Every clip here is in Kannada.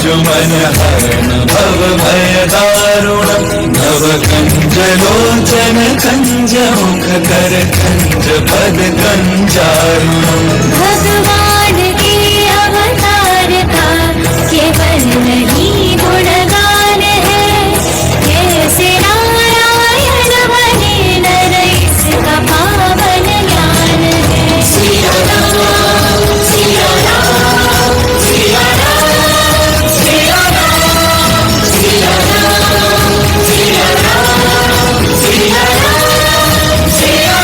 जुमन हरण भव भय दारुणं नव कंजलोचन कंज मुख कर कंज पद कंजारुणं भगवान के अवतार का केवल नहीं गुणगान है कैसे नारायण बने नर इसका पावन ज्ञान है सिया राम सिया राम सिया राम सिया राम सिया राम सिया राम सिया राम सिया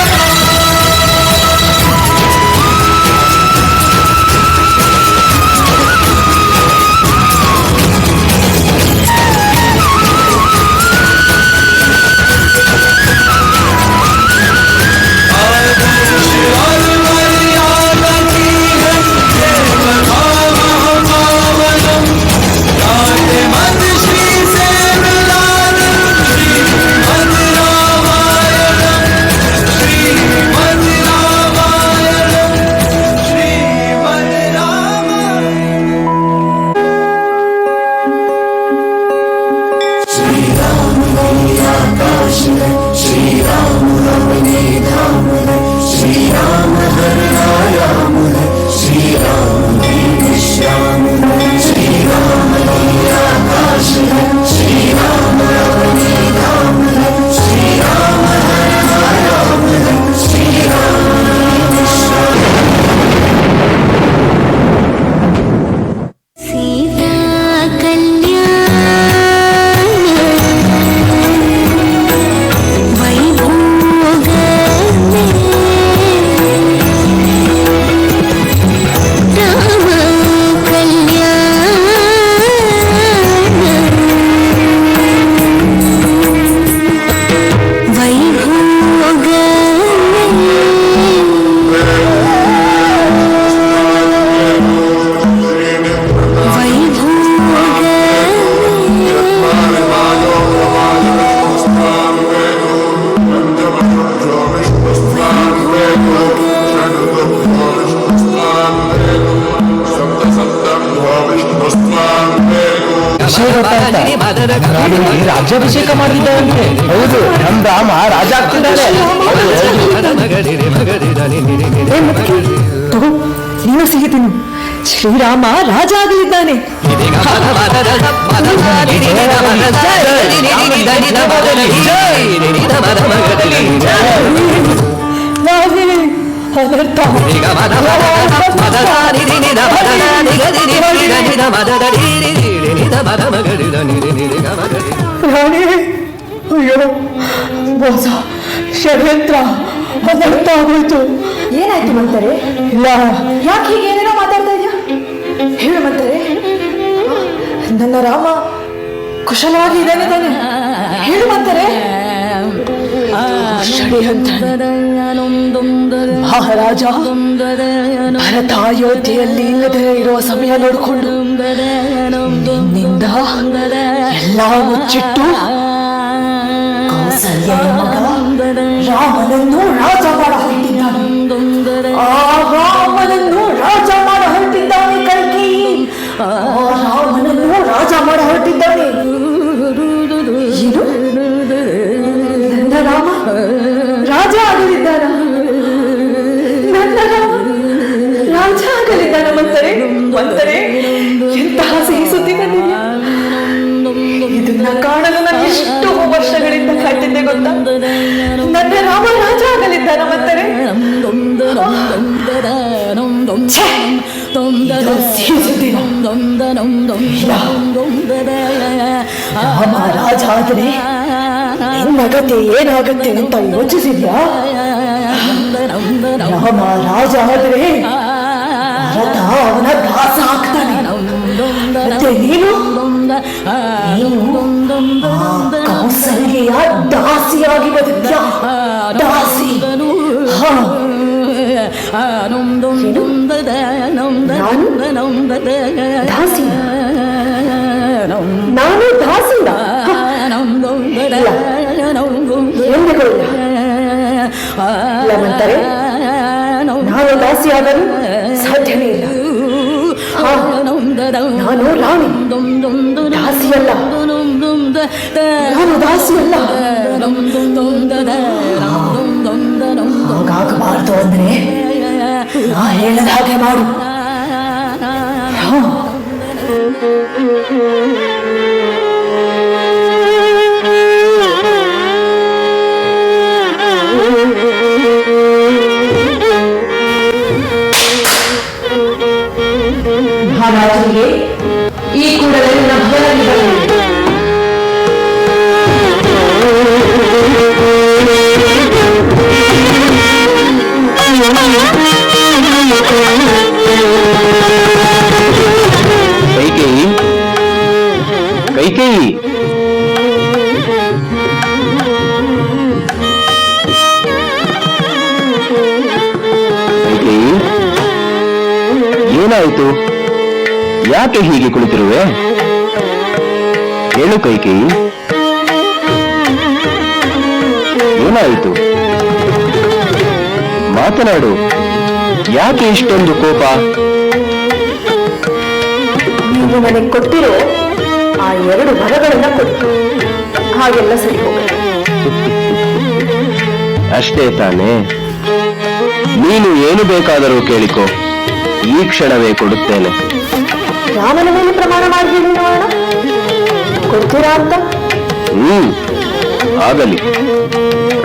ರಾಜ್ಯಾಭಿಷೇಕ ಮಾಡಿದ್ದಾರಂತೆ. ಹೌದು, ನಮ್ಮ ರಾಮ ರಾಜ ಆಗ್ತಿದ್ದಾನೆ. ನೀನು ಸಿಹಿತೀನಿ, ಶ್ರೀರಾಮ ರಾಜ ಆಗಲಿದ್ದಾನೆ. ಅನರ್ಥ ರಾಣಿ, ಅಯ್ಯೋ ಮೋಸ, ಷಡ್ಯಂತ್ರ, ಅನರ್ಥ ಆಗೋಯ್ತು. ಏನಾಯ್ತು ಮಂತಾರೆ? ಇಲ್ಲ, ಯಾಕೆ ಹೀಗೆ ಏನೇನೋ ಮಾತಾಡ್ತಾ ಇದೆಯಾ? ಹೇಳು ಮಂತಾರೆ. ನನ್ನ ರಾಮ ಕುಶಲವಾಗಿ ಇದ್ದಾನೆ ತಾನೆ? ಹೇಳು ಮಂತಾರೆ. ಮಹಾರಾಜ ಭರತ ಅಯೋಧ್ಯೆಯಲ್ಲಿ ಇಲ್ಲದೆ ಇರುವ ಸಮಯ ನೋಡಿಕೊಂಡು ನಿನ್ನಿಂದ ಎಲ್ಲ ಮುಚ್ಚಿಟ್ಟು ಕೌಸಲ್ಯನ ಮಗ ರಾಮನನ್ನು ರಾಜ ಮಾಡ ಹೊರಟಿದ್ದಾನೆ. ಆ ರಾಮನನ್ನು ರಾಜ ಮಾಡ ಹೊರಟಿದ್ದಾನೆ ಕೈಕೇಯಿ. ಆ ರಾಮನನ್ನು ರಾಜ ಮಾಡ ಹೊರಟಿದ್ದಾನೆ. ಏನು? ನನ್ನ ರಾಮ ರಾಜ ಆಗಲಿದ್ದಾನ? ನನ್ನ ರಾಮ ರಾಜ ಆಗಲಿದ್ದಾನ ಮಂತರೆ? ಮಂತರೆ, ಎಂತಹ ಸಿಹಿ ಸುದ್ದಿ ಬಂದಿದೆ. ಇದನ್ನ ಕಾಣಲು ನಾನು ಎಷ್ಟು ವರ್ಷಗಳಿಂದ ಕಾಯ್ತಿದ್ದೆ ಗೊತ್ತಾ? ನನ್ನ ರಾಮ ರಾಜ ಆಗಲಿದ್ದಾನ ಮಂತರೆ? ಸಿಹಿ ಸುದ್ದಿ. ರಾಮ ರಾಜ ಆದರೆ ನಿನ್ನಗತೆ ಏನಾಗತ್ತೆ ಅಂತ ಯೋಚಿಸಿದ್ಯಾ? ರಾಮ ರಾಜ ಆದ್ರೆ ಭರತ ಅವನ ದಾಸ ಆಗ್ತಾನೆ. ಮತ್ತೆ ನೀನು ಕೌಸಲ್ಯ ದಾಸಿಯಾಗಿ ಬದುಕ್ತ್ಯಾ. ದಾಸಿ. ದಾಸಿ? ನಾನು ದಾಸಿನ? ನಾನು ದಾಸಿಯಾಗಲು ಸಾಧ್ಯವೇ ಇಲ್ಲ. ನಾನು ರಾಣಿ, ದಾಸಿಯಲ್ಲ. ನಾನು ದಾಸಿಯಲ್ಲ. ಹಾಗಾಗಬಾರ್ದು ಅಂದ್ರೆ ನಾ ಹೇಳದ ಹಾಗೆ ಮಾಡು. ಮಹಾರಾಜರಿಗೆ ಈ ಕೂಡಲೇ ನನ್ನ ಭವನಕ್ಕೆ ಬರಲಿ. ಕೈಕೇಯಿ, ಕೈಕೇಯಿ, ಕೈಕೇಯಿ, ಏನಾಯಿತು? ಯಾಕೆ ಹೀಗೆ ಕುಳಿತಿರುವೆ? ಹೇಳು ಕೈಕೇಯಿ, ಏನಾಯಿತು? ಮಾತನಾಡು. ಯಾಕೆ ಇಷ್ಟೊಂದು ಕೋಪ? ನೀವು ನನಗೆ ಕೊಟ್ಟಿರೋ ಆ 2 ವರಗಳನ್ನ ಕೊಟ್ಟು ಹಾಗೆಲ್ಲ ಸರಿ ಹೋಗ. ಅಷ್ಟೇ ತಾನೇ? ನೀನು ಏನು ಬೇಕಾದರೂ ಕೇಳಿಕೋ, ಈ ಕ್ಷಣವೇ ಕೊಡುತ್ತೇನೆ. ರಾಮನ ಮೇಲೆ ಪ್ರಮಾಣ ಮಾಡಿ ಹೇಳಿ ನೋಡೋಣ, ಕೊಡ್ತೀರಾ ಅಂತ? ಆಗಲಿ,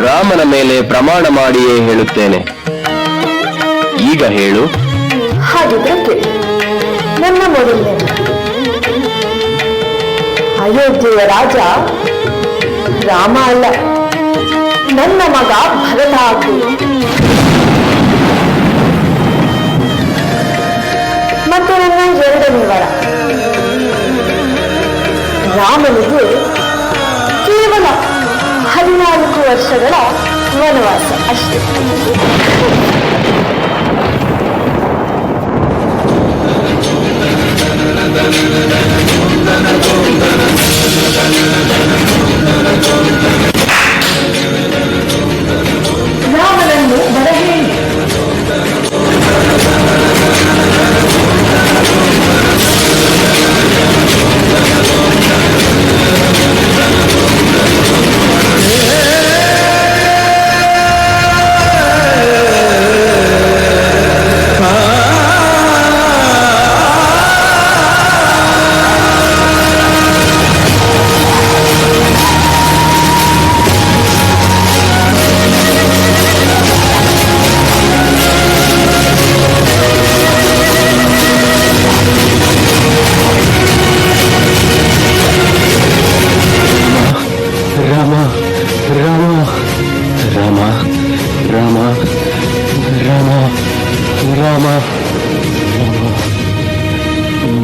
ರಾಮನ ಮೇಲೆ ಪ್ರಮಾಣ ಮಾಡಿಯೇ ಹೇಳುತ್ತೇನೆ. ಈಗ ಹೇಳು. ಹಾಗಿದ್ರೆ ಕೇಳಿ. ನನ್ನ ಮೊದಲನೇ ಅಯೋಧ್ಯೆಯ ರಾಜ ರಾಮ ಅಲ್ಲ, ನನ್ನ ಮಗ ಭರತ ಆಗ್ಬೇಕು. ಮತ್ತು ನನ್ನ 2ನೇ ವರ, ರಾಮನಿಗೆ ಕೇವಲ 14 ವರ್ಷಗಳ ವನವಾಸ ಅಷ್ಟೇ. ರಾಮನನ್ನು ಬರಹೇಳಿ.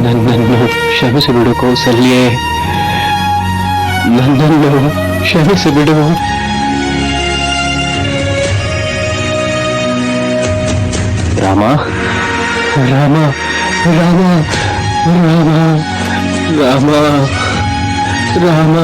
ನನ್ನನ್ನು ಕ್ಷಮಿಸಿಬಿಡು ಕೌಸಲ್ಯೆ, ನನ್ನನ್ನು ಕ್ಷಮಿಸಿಬಿಡು. ರಾಮ, ರಾಮ, ರಾಮ, ರಾಮ, ರಾಮ, ರಾಮ.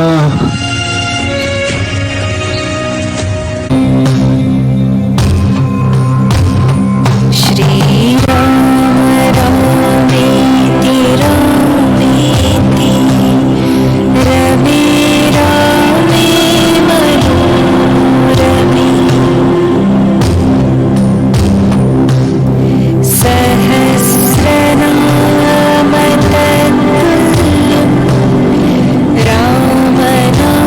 राम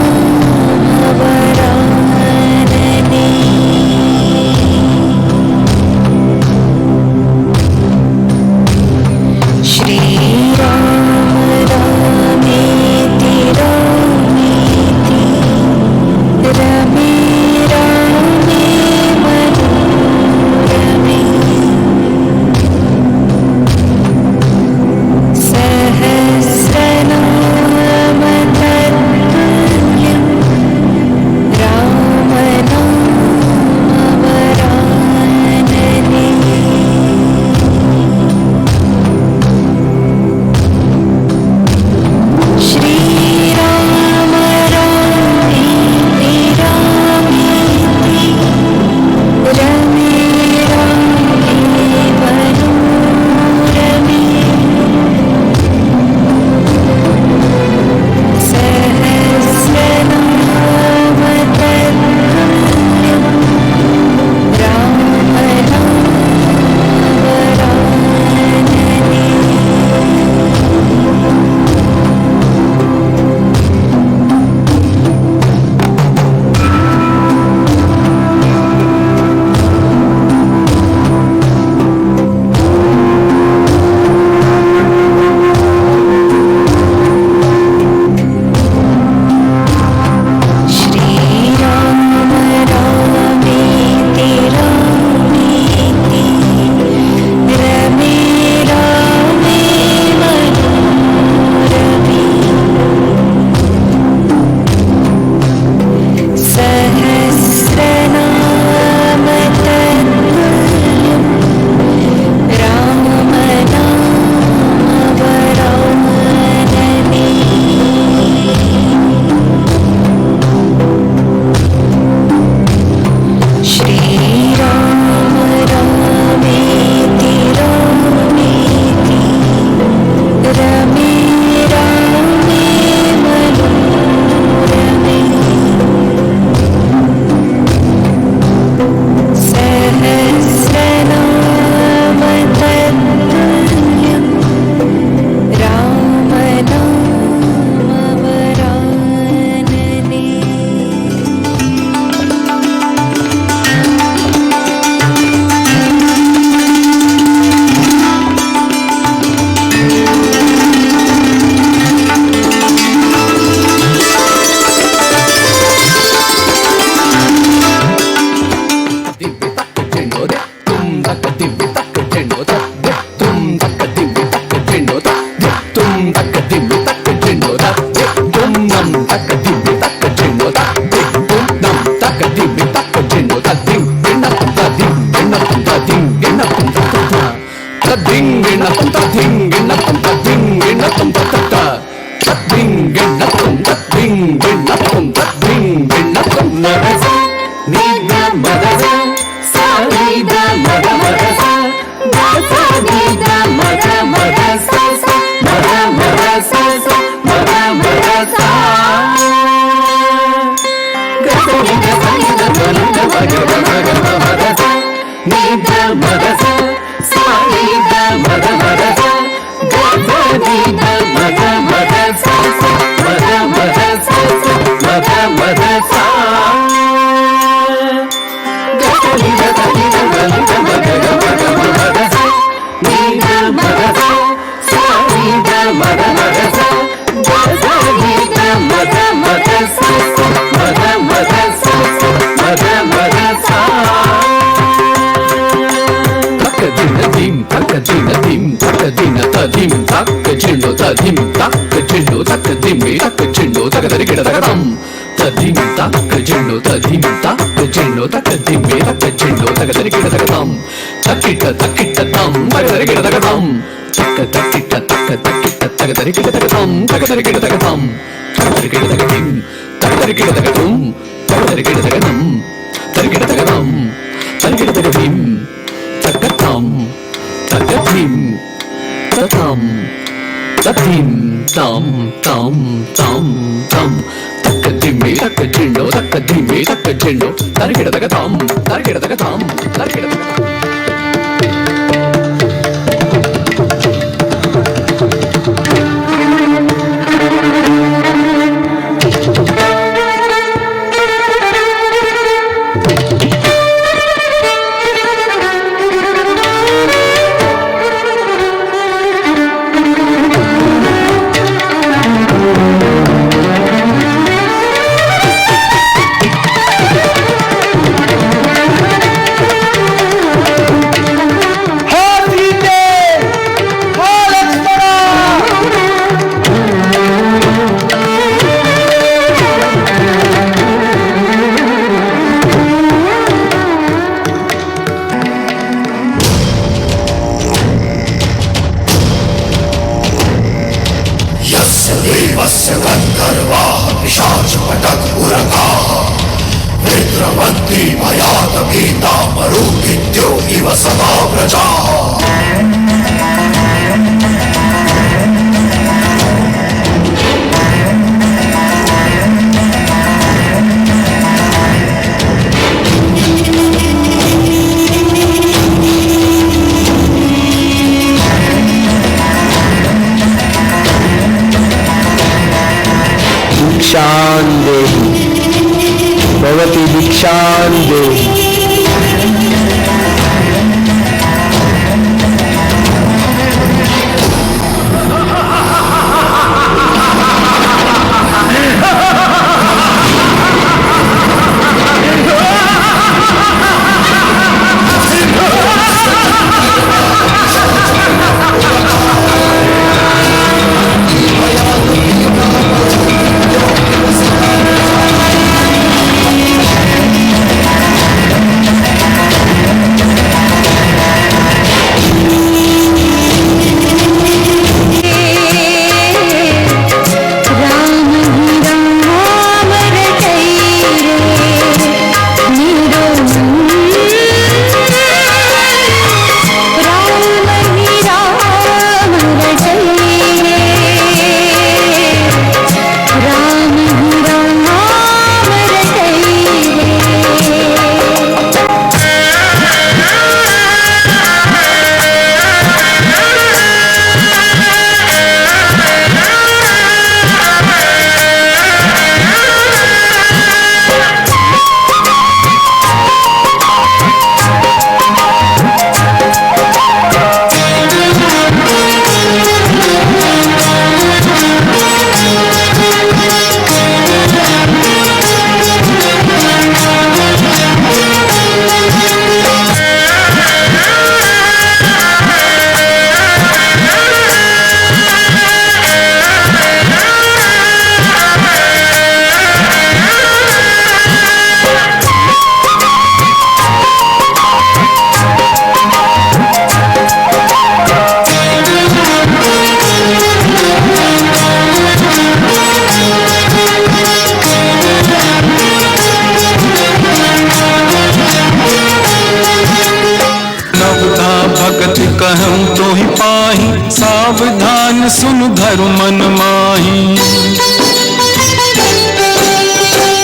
करु मन माही।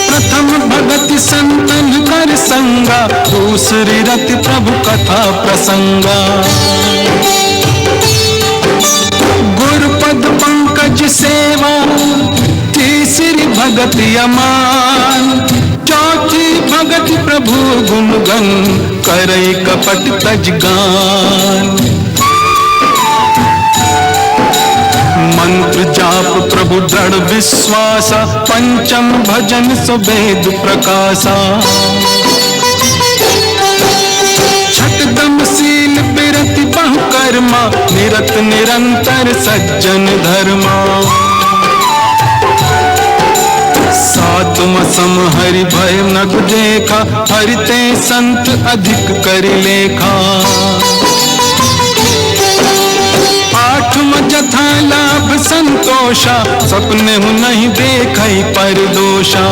प्रथम भगति संतन कर संगा, दूसरी रति प्रभु कथा प्रसंगा। गुरुपद पंकज सेवा, तीसरी भगति अमान। चौथी भगति प्रभु गुणगन, करई कपट तज गान। मंत्र जाप प्रभु दृढ़ विश्वासा, पंचम भजन सुवेद प्रकाशा। छठदम शील बिरति बहु कर्मा, निरत निरंतर सज्जन धर्मा। सातम सम हरि भय नग देखा, हरिते संत अधिक करि लेखा। आठम जथा लाभ संतोषा, सपने हूँ नहीं देखई पर दोषा।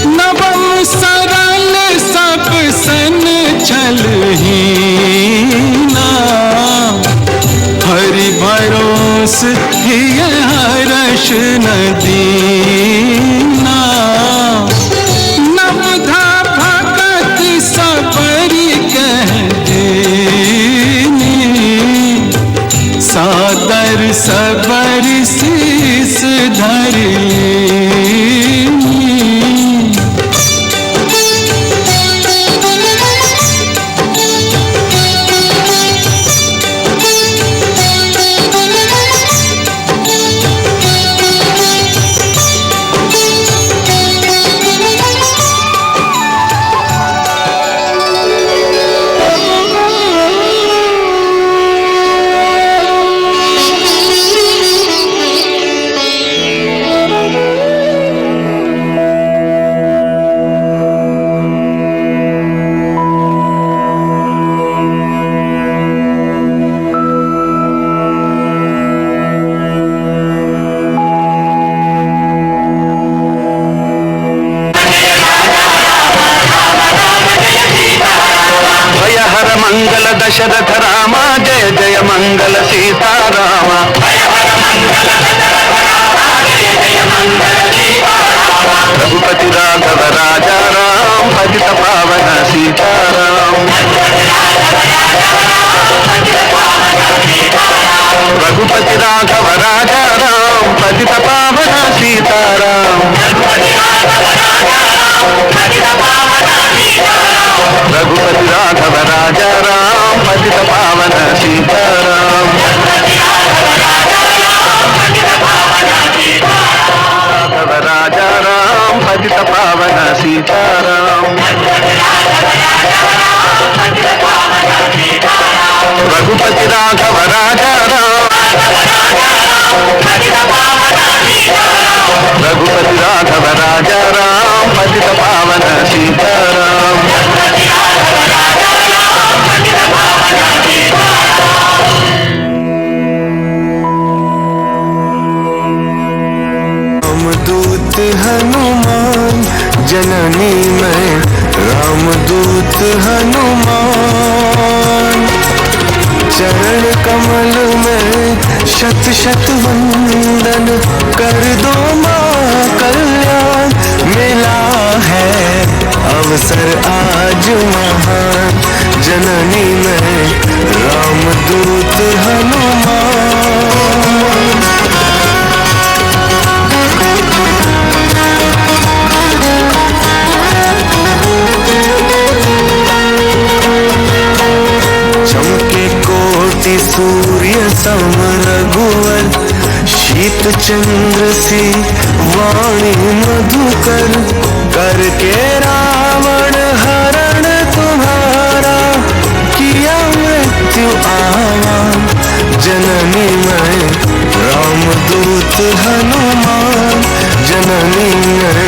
नवम सरल सब सन छलहीना, हरि भरोस ही हर्ष नदीना। नवधा भगत सबरी कह देनी, सादर सबर शीस धरी। दशरथ रामा, जय जय मंगल सीतारामा। रघुपति राघव राजा राम, भजित पावन सीताराम। रघुपति राघव राजा राम, भजित पावन सीताराम। रघुपति राघव राजा राम, भजित पावन सीताराम। राघव राजा राम, भजित पावन सीताराम। रघुपति राघव राजा राम, रघुपति राघव राजा राम, भजित पावन सीताराम। रामदूत हनुमान जननी में, रामदूत हनुमान। चरण कमल में शत शत वंदन, कर दो माँ कल्याण। मिला है अवसर आज महान, जननी में रामदूत हनुमान। चमके कोटि सूर्य सम रघुवर, शीत चंद्र सी वाणी मधुकर। करके रावण हरण तुम्हारा, किया मृत्यु आवान। जननी में रामदूत हनुमान, जननी में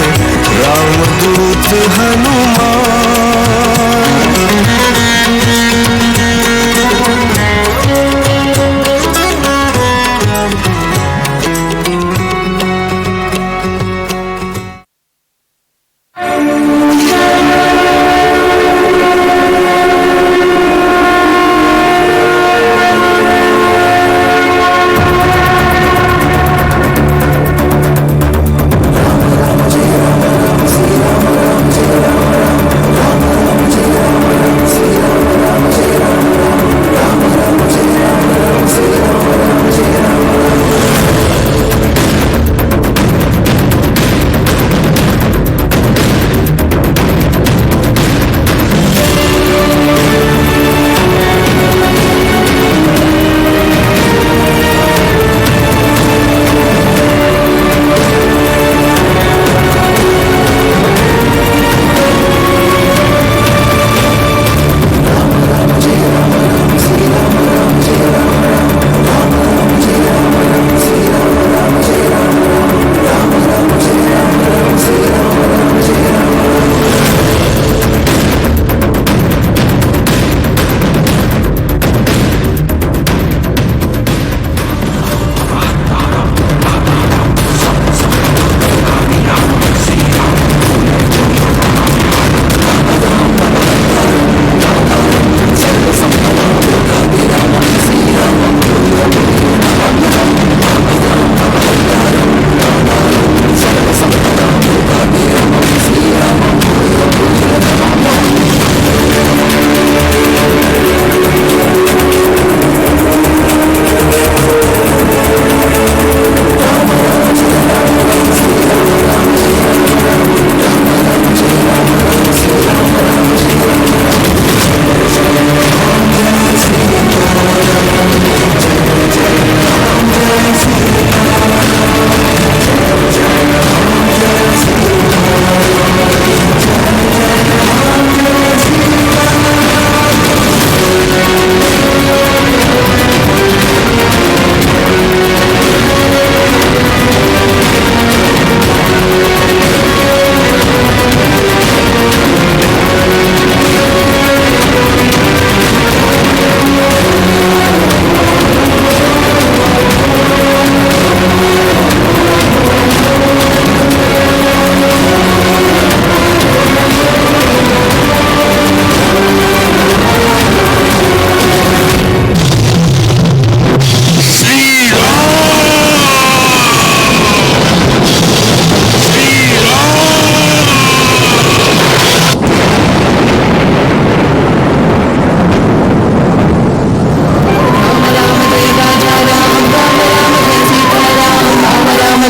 रामदूत हनुमान।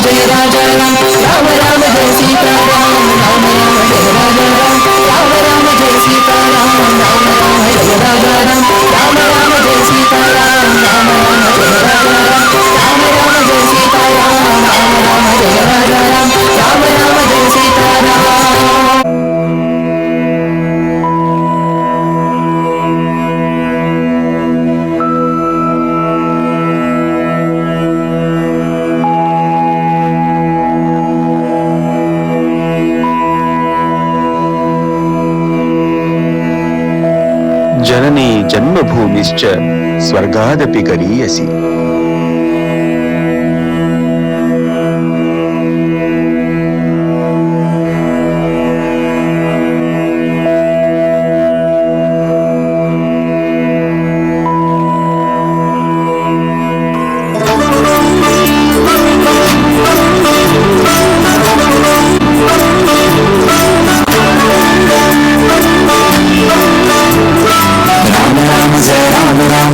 जय राजा राम, राम राम जय सीता राम, राम राम जय राजा राम, राम राम जय सीता राम, राम राम जय राजा राम, राम राम जय सीता राम, राम राम जय राजा राम, राम राम जय सीता राम, राम राम जय राजा राम, राम राम जय सीता राम। ಜನನಿ ಜನ್ಮಭೂಮಿಶ್ಚ ಸ್ವರ್ಗಾದಪಿ ಗರೀಯಸಿ.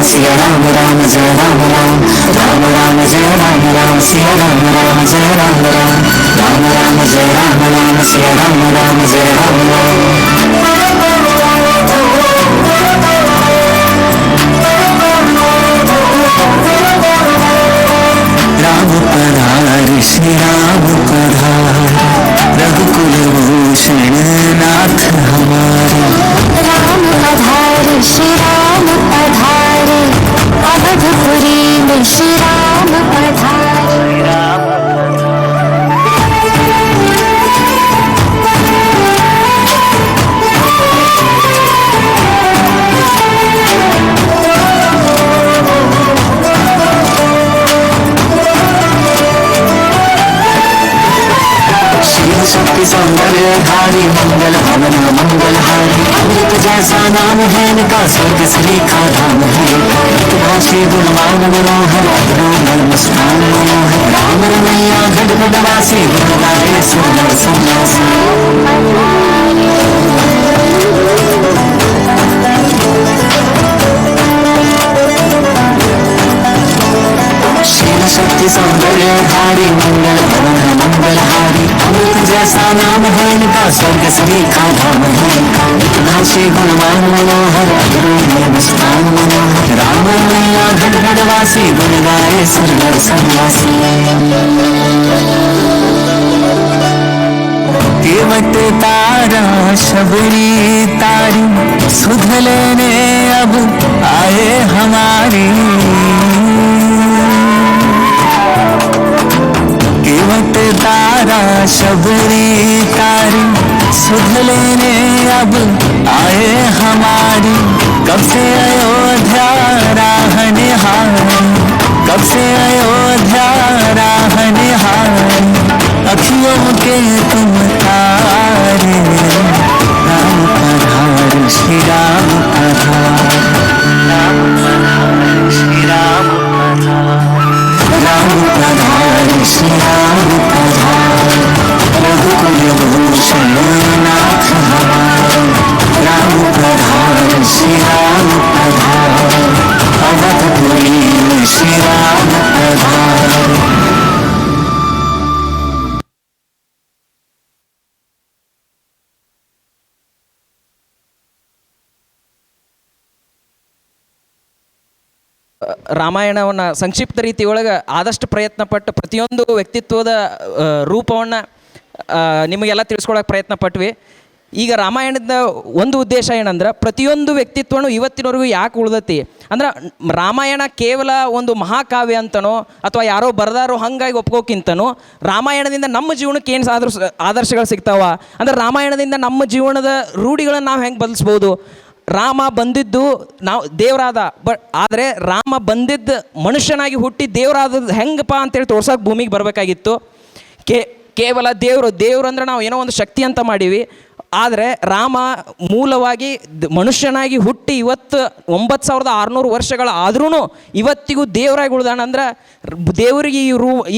सिया राम राम जय राम राम, राम राम जय राम राम, सिया राम राम जय राम राम, राम राम जय राम राम, सिया राम राम जय राम राम। राम पधार श्री राम पधार, रघुकुल भूषण नाथ हमारे। राम पधारे श्री राम पधारे, अवधपुरी में श्री राम पधारे। शिव शक्ति सौंदर्य धारी, मंगल भवन मंगलहारी, अमृत जैसा नाम है इनका, स्वर्ग से लिखा धाम है। भाषी गुणवान मनोहर, अग्रो मुस्कान मनोहर, राम रमैया गढ़ वासी, गुणगाए सुंदर सन्यासी। शिव शक्ति सौंदर्य धारी, मंगल भवन मंगलहारी, अमृत जैसा नाम है इनका, स्वर्ग से लिखा धाम है। भाषी गुणवान मनोहर, अग्रो मुस्कान मनोहर, राम रमैया गढ़ वासी, गुण गाए सुंदर सन्यासी। केवट तारा शबरी तारी, सुध लेने अब आए हमारी। केवट तारा शबरी तारी, सुध लेने अब आए हमारी। कब से अयोध्या राह निहारी, कब से अयोध्या राह निहारी, अखियों के तुम तारे। राम पधार श्री राम पधार, राम पधार श्री राम पधार, राम पधार श्री राम पधार, रघुकुल भूषण नाथ हमारे। राम पधार श्री राम पधार, अवधपुरी में श्री राम पधार। ರಾಮಾಯಣವನ್ನು ಸಂಕ್ಷಿಪ್ತ ರೀತಿ ಒಳಗೆ ಆದಷ್ಟು ಪ್ರಯತ್ನಪಟ್ಟು ಪ್ರತಿಯೊಂದು ವ್ಯಕ್ತಿತ್ವದ ರೂಪವನ್ನು ನಿಮಗೆಲ್ಲ ತಿಳಿಸ್ಕೊಳಕ್ಕೆ ಪ್ರಯತ್ನ ಪಟ್ವಿ. ಈಗ ರಾಮಾಯಣದ ಒಂದು ಉದ್ದೇಶ ಏನಂದ್ರೆ ಪ್ರತಿಯೊಂದು ವ್ಯಕ್ತಿತ್ವನು ಇವತ್ತಿನವರೆಗೂ ಯಾಕೆ ಉಳ್ದತಿ ಅಂದ್ರೆ ರಾಮಾಯಣ ಕೇವಲ ಒಂದು ಮಹಾಕಾವ್ಯ ಅಂತನೋ ಅಥವಾ ಯಾರೋ ಬರೆದಾರೋ ಹಾಗಾಗಿ ಒಪ್ಕೋಕ್ಕಿಂತನೂ ರಾಮಾಯಣದಿಂದ ನಮ್ಮ ಜೀವನಕ್ಕೆ ಏನು ಆದರ್ಶಗಳು ಸಿಗ್ತಾವ ಅಂದ್ರೆ ರಾಮಾಯಣದಿಂದ ನಮ್ಮ ಜೀವನದ ರೂಢಿಗಳನ್ನು ನಾವು ಹೆಂಗೆ ಬದಲಿಸ್ಬೋದು. ರಾಮ ಬಂದಿದ್ದು ನಾವು ದೇವರಾದ ಆದರೆ ರಾಮ ಬಂದಿದ್ದು ಮನುಷ್ಯನಾಗಿ ಹುಟ್ಟಿ ದೇವರಾದದ್ದು ಹೆಂಗಪ್ಪ ಅಂತೇಳಿ ತೋರ್ಸೋಕೆ ಭೂಮಿಗೆ ಬರಬೇಕಾಗಿತ್ತು. ಕೇವಲ ದೇವರು ಅಂದ್ರೆ ನಾವು ಏನೋ ಒಂದು ಶಕ್ತಿ ಅಂತ ಮಾಡೀವಿ. ಆದರೆ ರಾಮ ಮೂಲವಾಗಿ ಮನುಷ್ಯನಾಗಿ ಹುಟ್ಟಿ ಇವತ್ತು 9600 ವರ್ಷಗಳ ಆದ್ರೂ ಇವತ್ತಿಗೂ ದೇವರಾಗಿ ಉಳ್ದಾನ ಅಂದ್ರೆ ದೇವರಿಗೆ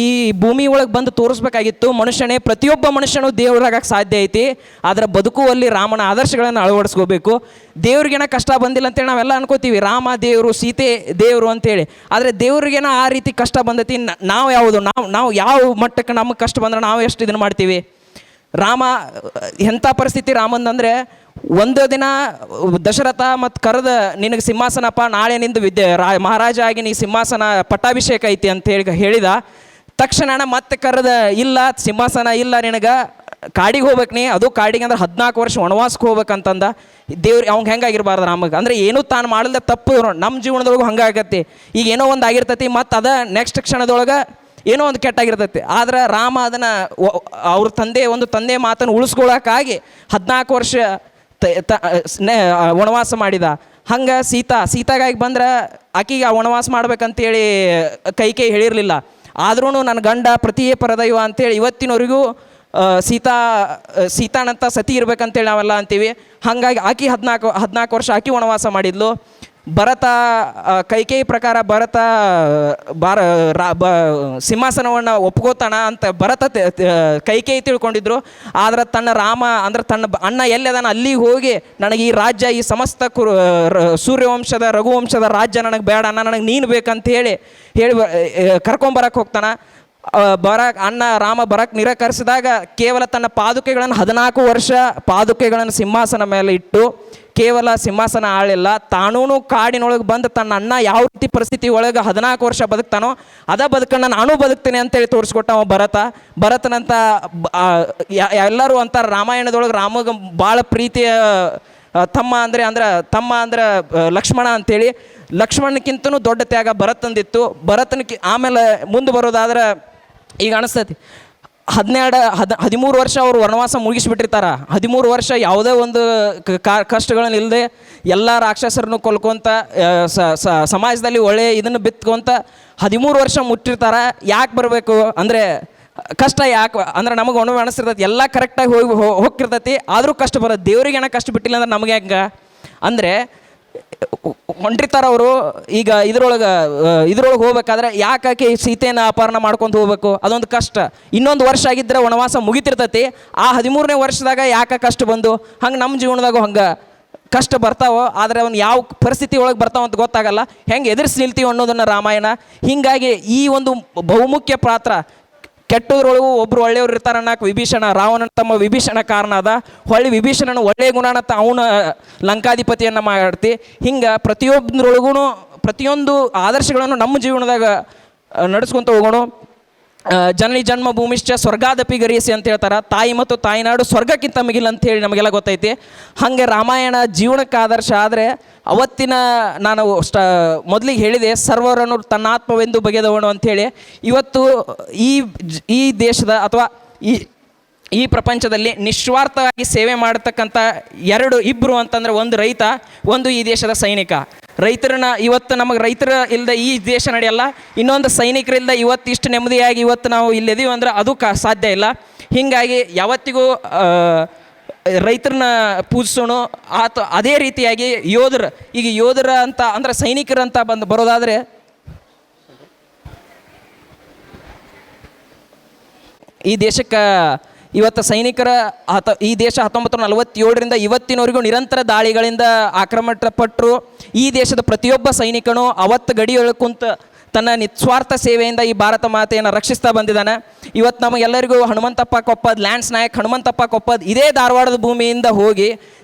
ಈ ಭೂಮಿ ಒಳಗೆ ಬಂದು ತೋರಿಸ್ಬೇಕಾಗಿತ್ತು ಮನುಷ್ಯನೇ, ಪ್ರತಿಯೊಬ್ಬ ಮನುಷ್ಯನೂ ದೇವರಾಗಕ್ಕೆ ಸಾಧ್ಯ ಐತಿ. ಆದರೆ ಬದುಕುವಲ್ಲಿ ರಾಮನ ಆದರ್ಶಗಳನ್ನು ಅಳವಡಿಸ್ಕೋಬೇಕು. ದೇವ್ರಿಗೇನ ಕಷ್ಟ ಬಂದಿಲ್ಲ ಅಂತೇಳಿ ನಾವೆಲ್ಲ ಅನ್ಕೋತೀವಿ, ರಾಮ ದೇವರು ಸೀತೆ ದೇವರು ಅಂತೇಳಿ. ಆದರೆ ದೇವ್ರಿಗೇನ ಆ ರೀತಿ ಕಷ್ಟ ಬಂದೈತಿ. ನಾವು ಯಾವುದು ನಾವು ಯಾವ ಮಟ್ಟಕ್ಕೆ ನಮಗೆ ಕಷ್ಟ ಬಂದ್ರೆ ನಾವು ಎಷ್ಟು ಇದನ್ನು ಮಾಡ್ತೀವಿ. ರಾಮ ಎಂಥ ಪರಿಸ್ಥಿತಿ ರಾಮಂದಂದರೆ, ಒಂದು ದಿನ ದಶರಥ ಮತ್ತು ಕರೆದ ನಿನಗೆ ಸಿಂಹಾಸನಪ್ಪ, ನಾಳೆ ನಿಂದು ಮಹಾರಾಜ ಆಗಿ ನೀ ಸಿಂಹಾಸನ ಪಟ್ಟಾಭಿಷೇಕ ಐತಿ ಅಂತ ಹೇಳಿದ ತಕ್ಷಣ ಮತ್ತೆ ಕರೆದ, ಇಲ್ಲ ಸಿಂಹಾಸನ ಇಲ್ಲ ನಿನಗೆ, ಕಾಡಿಗೆ ಹೋಗ್ಬೇಕು ನೀ, ಅದು ಕಾಡಿಗೆ ಅಂದ್ರೆ 14 ವರ್ಷ ವನವಾಸಕ್ಕೆ ಹೋಗ್ಬೇಕಂತಂದ. ದೇವ್ರು ಅವ್ಗೆ ಹೆಂಗಾಗಿರ್ಬಾರ್ದು ರಾಮಗೆ, ಅಂದರೆ ಏನೂ ತಾನು ಮಾಡಲ್ದೆ ತಪ್ಪು ನಮ್ಮ ಜೀವನದೊಳಗೆ ಹಂಗಾಗತ್ತೆ. ಈಗ ಏನೋ ಒಂದು ಆಗಿರ್ತೈತಿ, ಮತ್ತು ಅದ ನೆಕ್ಸ್ಟ್ ಕ್ಷಣದೊಳಗೆ ಏನೋ ಒಂದು ಕೆಟ್ಟಾಗಿರ್ತೈತಿ. ಆದ್ರೆ ರಾಮ ಅದನ್ನು ಅವ್ರ ತಂದೆ ಮಾತನ್ನು ಉಳಿಸ್ಕೊಳ್ಳೋಕ್ಕಾಗಿ 14 ವರ್ಷ ವನವಾಸ ಮಾಡಿದ. ಹಂಗೆ ಸೀತಾಗಾಗಿ ಬಂದ್ರೆ ಆಕಿಗೆ ಆ ವನವಾಸ ಮಾಡ್ಬೇಕಂತೇಳಿ ಕೈಕೇಯಿ ಹೇಳಿರಲಿಲ್ಲ. ಆದ್ರೂ ನನ್ನ ಗಂಡ ಪ್ರತಿಯೇ ಪರದೈವ ಅಂತೇಳಿ ಇವತ್ತಿನವರೆಗೂ ಸೀತಾನಂತ ಸತಿ ಇರ್ಬೇಕಂತೇಳಿ ನಾವೆಲ್ಲ ಅಂತೀವಿ. ಹಾಗಾಗಿ ಆಕಿ 14 ವರ್ಷ ಆಕಿ ವನವಾಸ ಮಾಡಿದ್ಲು. ಭರತ ಕೈಕೇಯಿ ಪ್ರಕಾರ ಭರತ ಸಿಂಹಾಸನವನ್ನು ಒಪ್ಕೋತಾನ ಅಂತ ಕೈಕೇಯಿ ತಿಳ್ಕೊಂಡಿದ್ರು. ಆದ್ರೆ ತನ್ನ ರಾಮ ಅಂದ್ರೆ ತನ್ನ ಅಣ್ಣ ಎಲ್ಲದಾನ ಅಲ್ಲಿಗೆ ಹೋಗಿ, ನನಗೆ ಈ ರಾಜ್ಯ, ಈ ಸಮಸ್ತ ಸೂರ್ಯವಂಶದ ರಘುವಂಶದ ರಾಜ್ಯ ನನಗೆ ಬೇಡ, ನನಗೆ ನೀನು ಬೇಕಂತ ಹೇಳಿ ಕರ್ಕೊಂಬರಕ್ಕೆ ಹೋಗ್ತಾನೆ. ಅಣ್ಣ ರಾಮ ಬರಕ್ಕೆ ನಿರಾಕರಿಸಿದಾಗ ಕೇವಲ ತನ್ನ ಪಾದುಕೆಗಳನ್ನು 14 ವರ್ಷ ಪಾದುಕೆಗಳನ್ನು ಸಿಂಹಾಸನ ಮೇಲೆ ಇಟ್ಟು ಕೇವಲ ಸಿಂಹಾಸನ ಆಳಿಲ್ಲ, ತಾನೂ ಕಾಡಿನೊಳಗೆ ಬಂದು ತನ್ನ ಅಣ್ಣ ಯಾವ ರೀತಿ ಪರಿಸ್ಥಿತಿ ಒಳಗೆ 14 ವರ್ಷ ಬದುಕ್ತಾನೋ ಅದ ಬದುಕನ್ನು ನಾನು ಬದುಕ್ತೇನೆ ಅಂತೇಳಿ ತೋರಿಸ್ಕೊಟ್ಟ ಅವ ಭರತನಂತ. ಎಲ್ಲರೂ ಅಂತಾರೆ ರಾಮಾಯಣದೊಳಗೆ ರಾಮಗೆ ಭಾಳ ಪ್ರೀತಿಯ ತಮ್ಮ ಅಂದ್ರೆ ಲಕ್ಷ್ಮಣ ಅಂತೇಳಿ. ಲಕ್ಷ್ಮಣಕ್ಕಿಂತನೂ ದೊಡ್ಡ ತ್ಯಾಗ ಭರತಂದಿತ್ತು. ಆಮೇಲೆ ಮುಂದೆ ಬರೋದಾದ್ರೆ ಈಗ ಅನಿಸ್ತೈತಿ 13 ವರ್ಷ ಅವರು ವನವಾಸ ಮುಗಿಸ್ಬಿಟ್ಟಿರ್ತಾರೆ. 13 ವರ್ಷ ಯಾವುದೇ ಒಂದು ಕಷ್ಟಗಳನ್ನು ಇಲ್ಲದೆ ಎಲ್ಲ ರಾಕ್ಷಸರನ್ನು ಕೊಲ್ಕೊಂತ ಸಮಾಜದಲ್ಲಿ ಒಳ್ಳೆಯ ಇದನ್ನು ಬಿತ್ಕೊಂತ 13 ವರ್ಷ ಮುಟ್ಟಿರ್ತಾರೆ. ಯಾಕೆ ಬರಬೇಕು ಅಂದರೆ ಕಷ್ಟ ಯಾಕೆ ಅಂದ್ರೆ ನಮಗೆ ಒಣವೆ ಅನಿಸ್ತಿರ್ತೈತಿ, ಎಲ್ಲ ಕರೆಕ್ಟಾಗಿ ಹೋಗಿರ್ತೈತಿ, ಆದರೂ ಕಷ್ಟ ಬರೋದು. ದೇವ್ರಿಗೆ ಏನೋ ಕಷ್ಟ ಬಿಟ್ಟಿಲ್ಲ ಅಂದ್ರೆ ನಮಗೆ ಹೆಂಗೆ ಅಂದರೆ ಹೊಂಟಿರ್ತಾರೆ ಅವರು. ಈಗ ಇದ್ರೊಳಗೆ ಹೋಗ್ಬೇಕಾದ್ರೆ ಯಾಕೆ ಸೀತೆನ ಅಪಹರಣ ಮಾಡ್ಕೊಂಡು ಹೋಗ್ಬೇಕು, ಅದೊಂದು ಕಷ್ಟ. ಇನ್ನೊಂದು ವರ್ಷ ಆಗಿದ್ದರೆ ವನವಾಸ ಮುಗಿತಿರ್ತೈತಿ. ಆ 13ನೇ ವರ್ಷದಾಗ ಯಾಕೆ ಕಷ್ಟ ಬಂದು, ಹಂಗೆ ನಮ್ಮ ಜೀವನದಾಗೂ ಹಂಗೆ ಕಷ್ಟ ಬರ್ತಾವೋ, ಆದರೆ ಅವ್ನು ಯಾವ ಪರಿಸ್ಥಿತಿ ಒಳಗೆ ಬರ್ತಾವ ಅಂತ ಗೊತ್ತಾಗಲ್ಲ, ಹೆಂಗೆ ಎದುರಿಸಿ ನಿಲ್ತೀವಿ ಅನ್ನೋದನ್ನು ರಾಮಾಯಣ. ಹೀಗಾಗಿ ಈ ಒಂದು ಬಹುಮುಖ್ಯ ಪಾತ್ರ, ಕೆಟ್ಟದ್ರೊಳಗೂ ಒಬ್ರು ಒಳ್ಳೆಯವ್ರು ಇರ್ತಾರೆ ಅನ್ನಕ್ಕೆ ವಿಭೀಷಣ, ರಾವಣನ ತಮ್ಮ ವಿಭೀಷಣ ಕಾರಣ ಅದ. ಹೊಳ್ಳಿ ವಿಭೀಷಣನ ಒಳ್ಳೆಯ ಗುಣನತ್ತ ಅವನ ಲಂಕಾಧಿಪತಿಯನ್ನು ಮಾಡ್ತಿ. ಹಿಂಗೆ ಪ್ರತಿಯೊಂದು ಆದರ್ಶಗಳನ್ನು ನಮ್ಮ ಜೀವನದಾಗ ನಡೆಸ್ಕೊತ ಹೋಗೋಣ. ಜನನಿ ಜನ್ಮಭೂಮಿಶ್ಚ ಸ್ವರ್ಗಾದಪಿ ಗರಿಯಸಿ ಅಂತ ಹೇಳ್ತಾರೆ. ತಾಯಿ ಮತ್ತು ತಾಯಿನಾಡು ಸ್ವರ್ಗಕ್ಕಿಂತ ಮಿಗಿಲ ಅಂತೇಳಿ ನಮಗೆಲ್ಲ ಗೊತ್ತೈತಿ. ಹಾಗೆ ರಾಮಾಯಣ ಜೀವನಕ್ಕೆ ಆದರ್ಶ. ಆದರೆ ಅವತ್ತಿನ ನಾನು ಮೊದಲಿಗೆ ಹೇಳಿದೆ, ಸರ್ವರನ್ನು ತನ್ನಾತ್ಮವೆಂದು ಬಗೆದವನು ಅಂಥೇಳಿ. ಇವತ್ತು ಈ ದೇಶದ ಅಥವಾ ಈ ಪ್ರಪಂಚದಲ್ಲಿ ನಿಸ್ವಾರ್ಥವಾಗಿ ಸೇವೆ ಮಾಡತಕ್ಕಂಥ ಇಬ್ಬರು ಅಂತಂದರೆ, ಒಂದು ರೈತ, ಒಂದು ಈ ದೇಶದ ಸೈನಿಕ. ರೈತರನ್ನ ಇವತ್ತು ನಮಗೆ ರೈತರ ಇಲ್ಲದೆ ಈ ದೇಶ ನಡೆಯಲ್ಲ. ಇನ್ನೊಂದು ಸೈನಿಕರಿಲ್ಲದೆ ಇವತ್ತು ಇಷ್ಟು ನೆಮ್ಮದಿಯಾಗಿ ಇವತ್ತು ನಾವು ಇಲ್ಲಿದ್ದೀವಿ ಅಂದ್ರೆ ಅದು ಸಾಧ್ಯ ಇಲ್ಲ. ಹೀಗಾಗಿ ಯಾವತ್ತಿಗೂ ರೈತರನ್ನ ಪೂಜಿಸೋಣ. ಅದೇ ರೀತಿಯಾಗಿ ಯೋಧರ ಅಂತ ಅಂದ್ರೆ ಸೈನಿಕರಂತ ಬರೋದಾದರೆ, ಈ ದೇಶಕ್ಕೆ ಇವತ್ತು ಸೈನಿಕರ ಈ ದೇಶ 1947ರಿಂದ ಇವತ್ತಿನವರೆಗೂ ನಿರಂತರ ದಾಳಿಗಳಿಂದ ಆಕ್ರಮಣಪಟ್ಟರು. ಈ ದೇಶದ ಪ್ರತಿಯೊಬ್ಬ ಸೈನಿಕನು ಅವತ್ತು ಗಡಿಯೊಳಗೆ ಕುಂತ ತನ್ನ ನಿಸ್ವಾರ್ಥ ಸೇವೆಯಿಂದ ಈ ಭಾರತ ಮಾತೆಯನ್ನು ರಕ್ಷಿಸ್ತಾ ಬಂದಿದ್ದಾನೆ. ಇವತ್ತು ನಮಗೆಲ್ಲರಿಗೂ ಹನುಮಂತಪ್ಪ ಕೊಪ್ಪದ್, ಲ್ಯಾನ್ಸ್ ನಾಯಕ್ ಹನುಮಂತಪ್ಪ ಕೊಪ್ಪದ್ ಇದೇ ಧಾರವಾಡದ ಭೂಮಿಯಿಂದ ಹೋಗಿ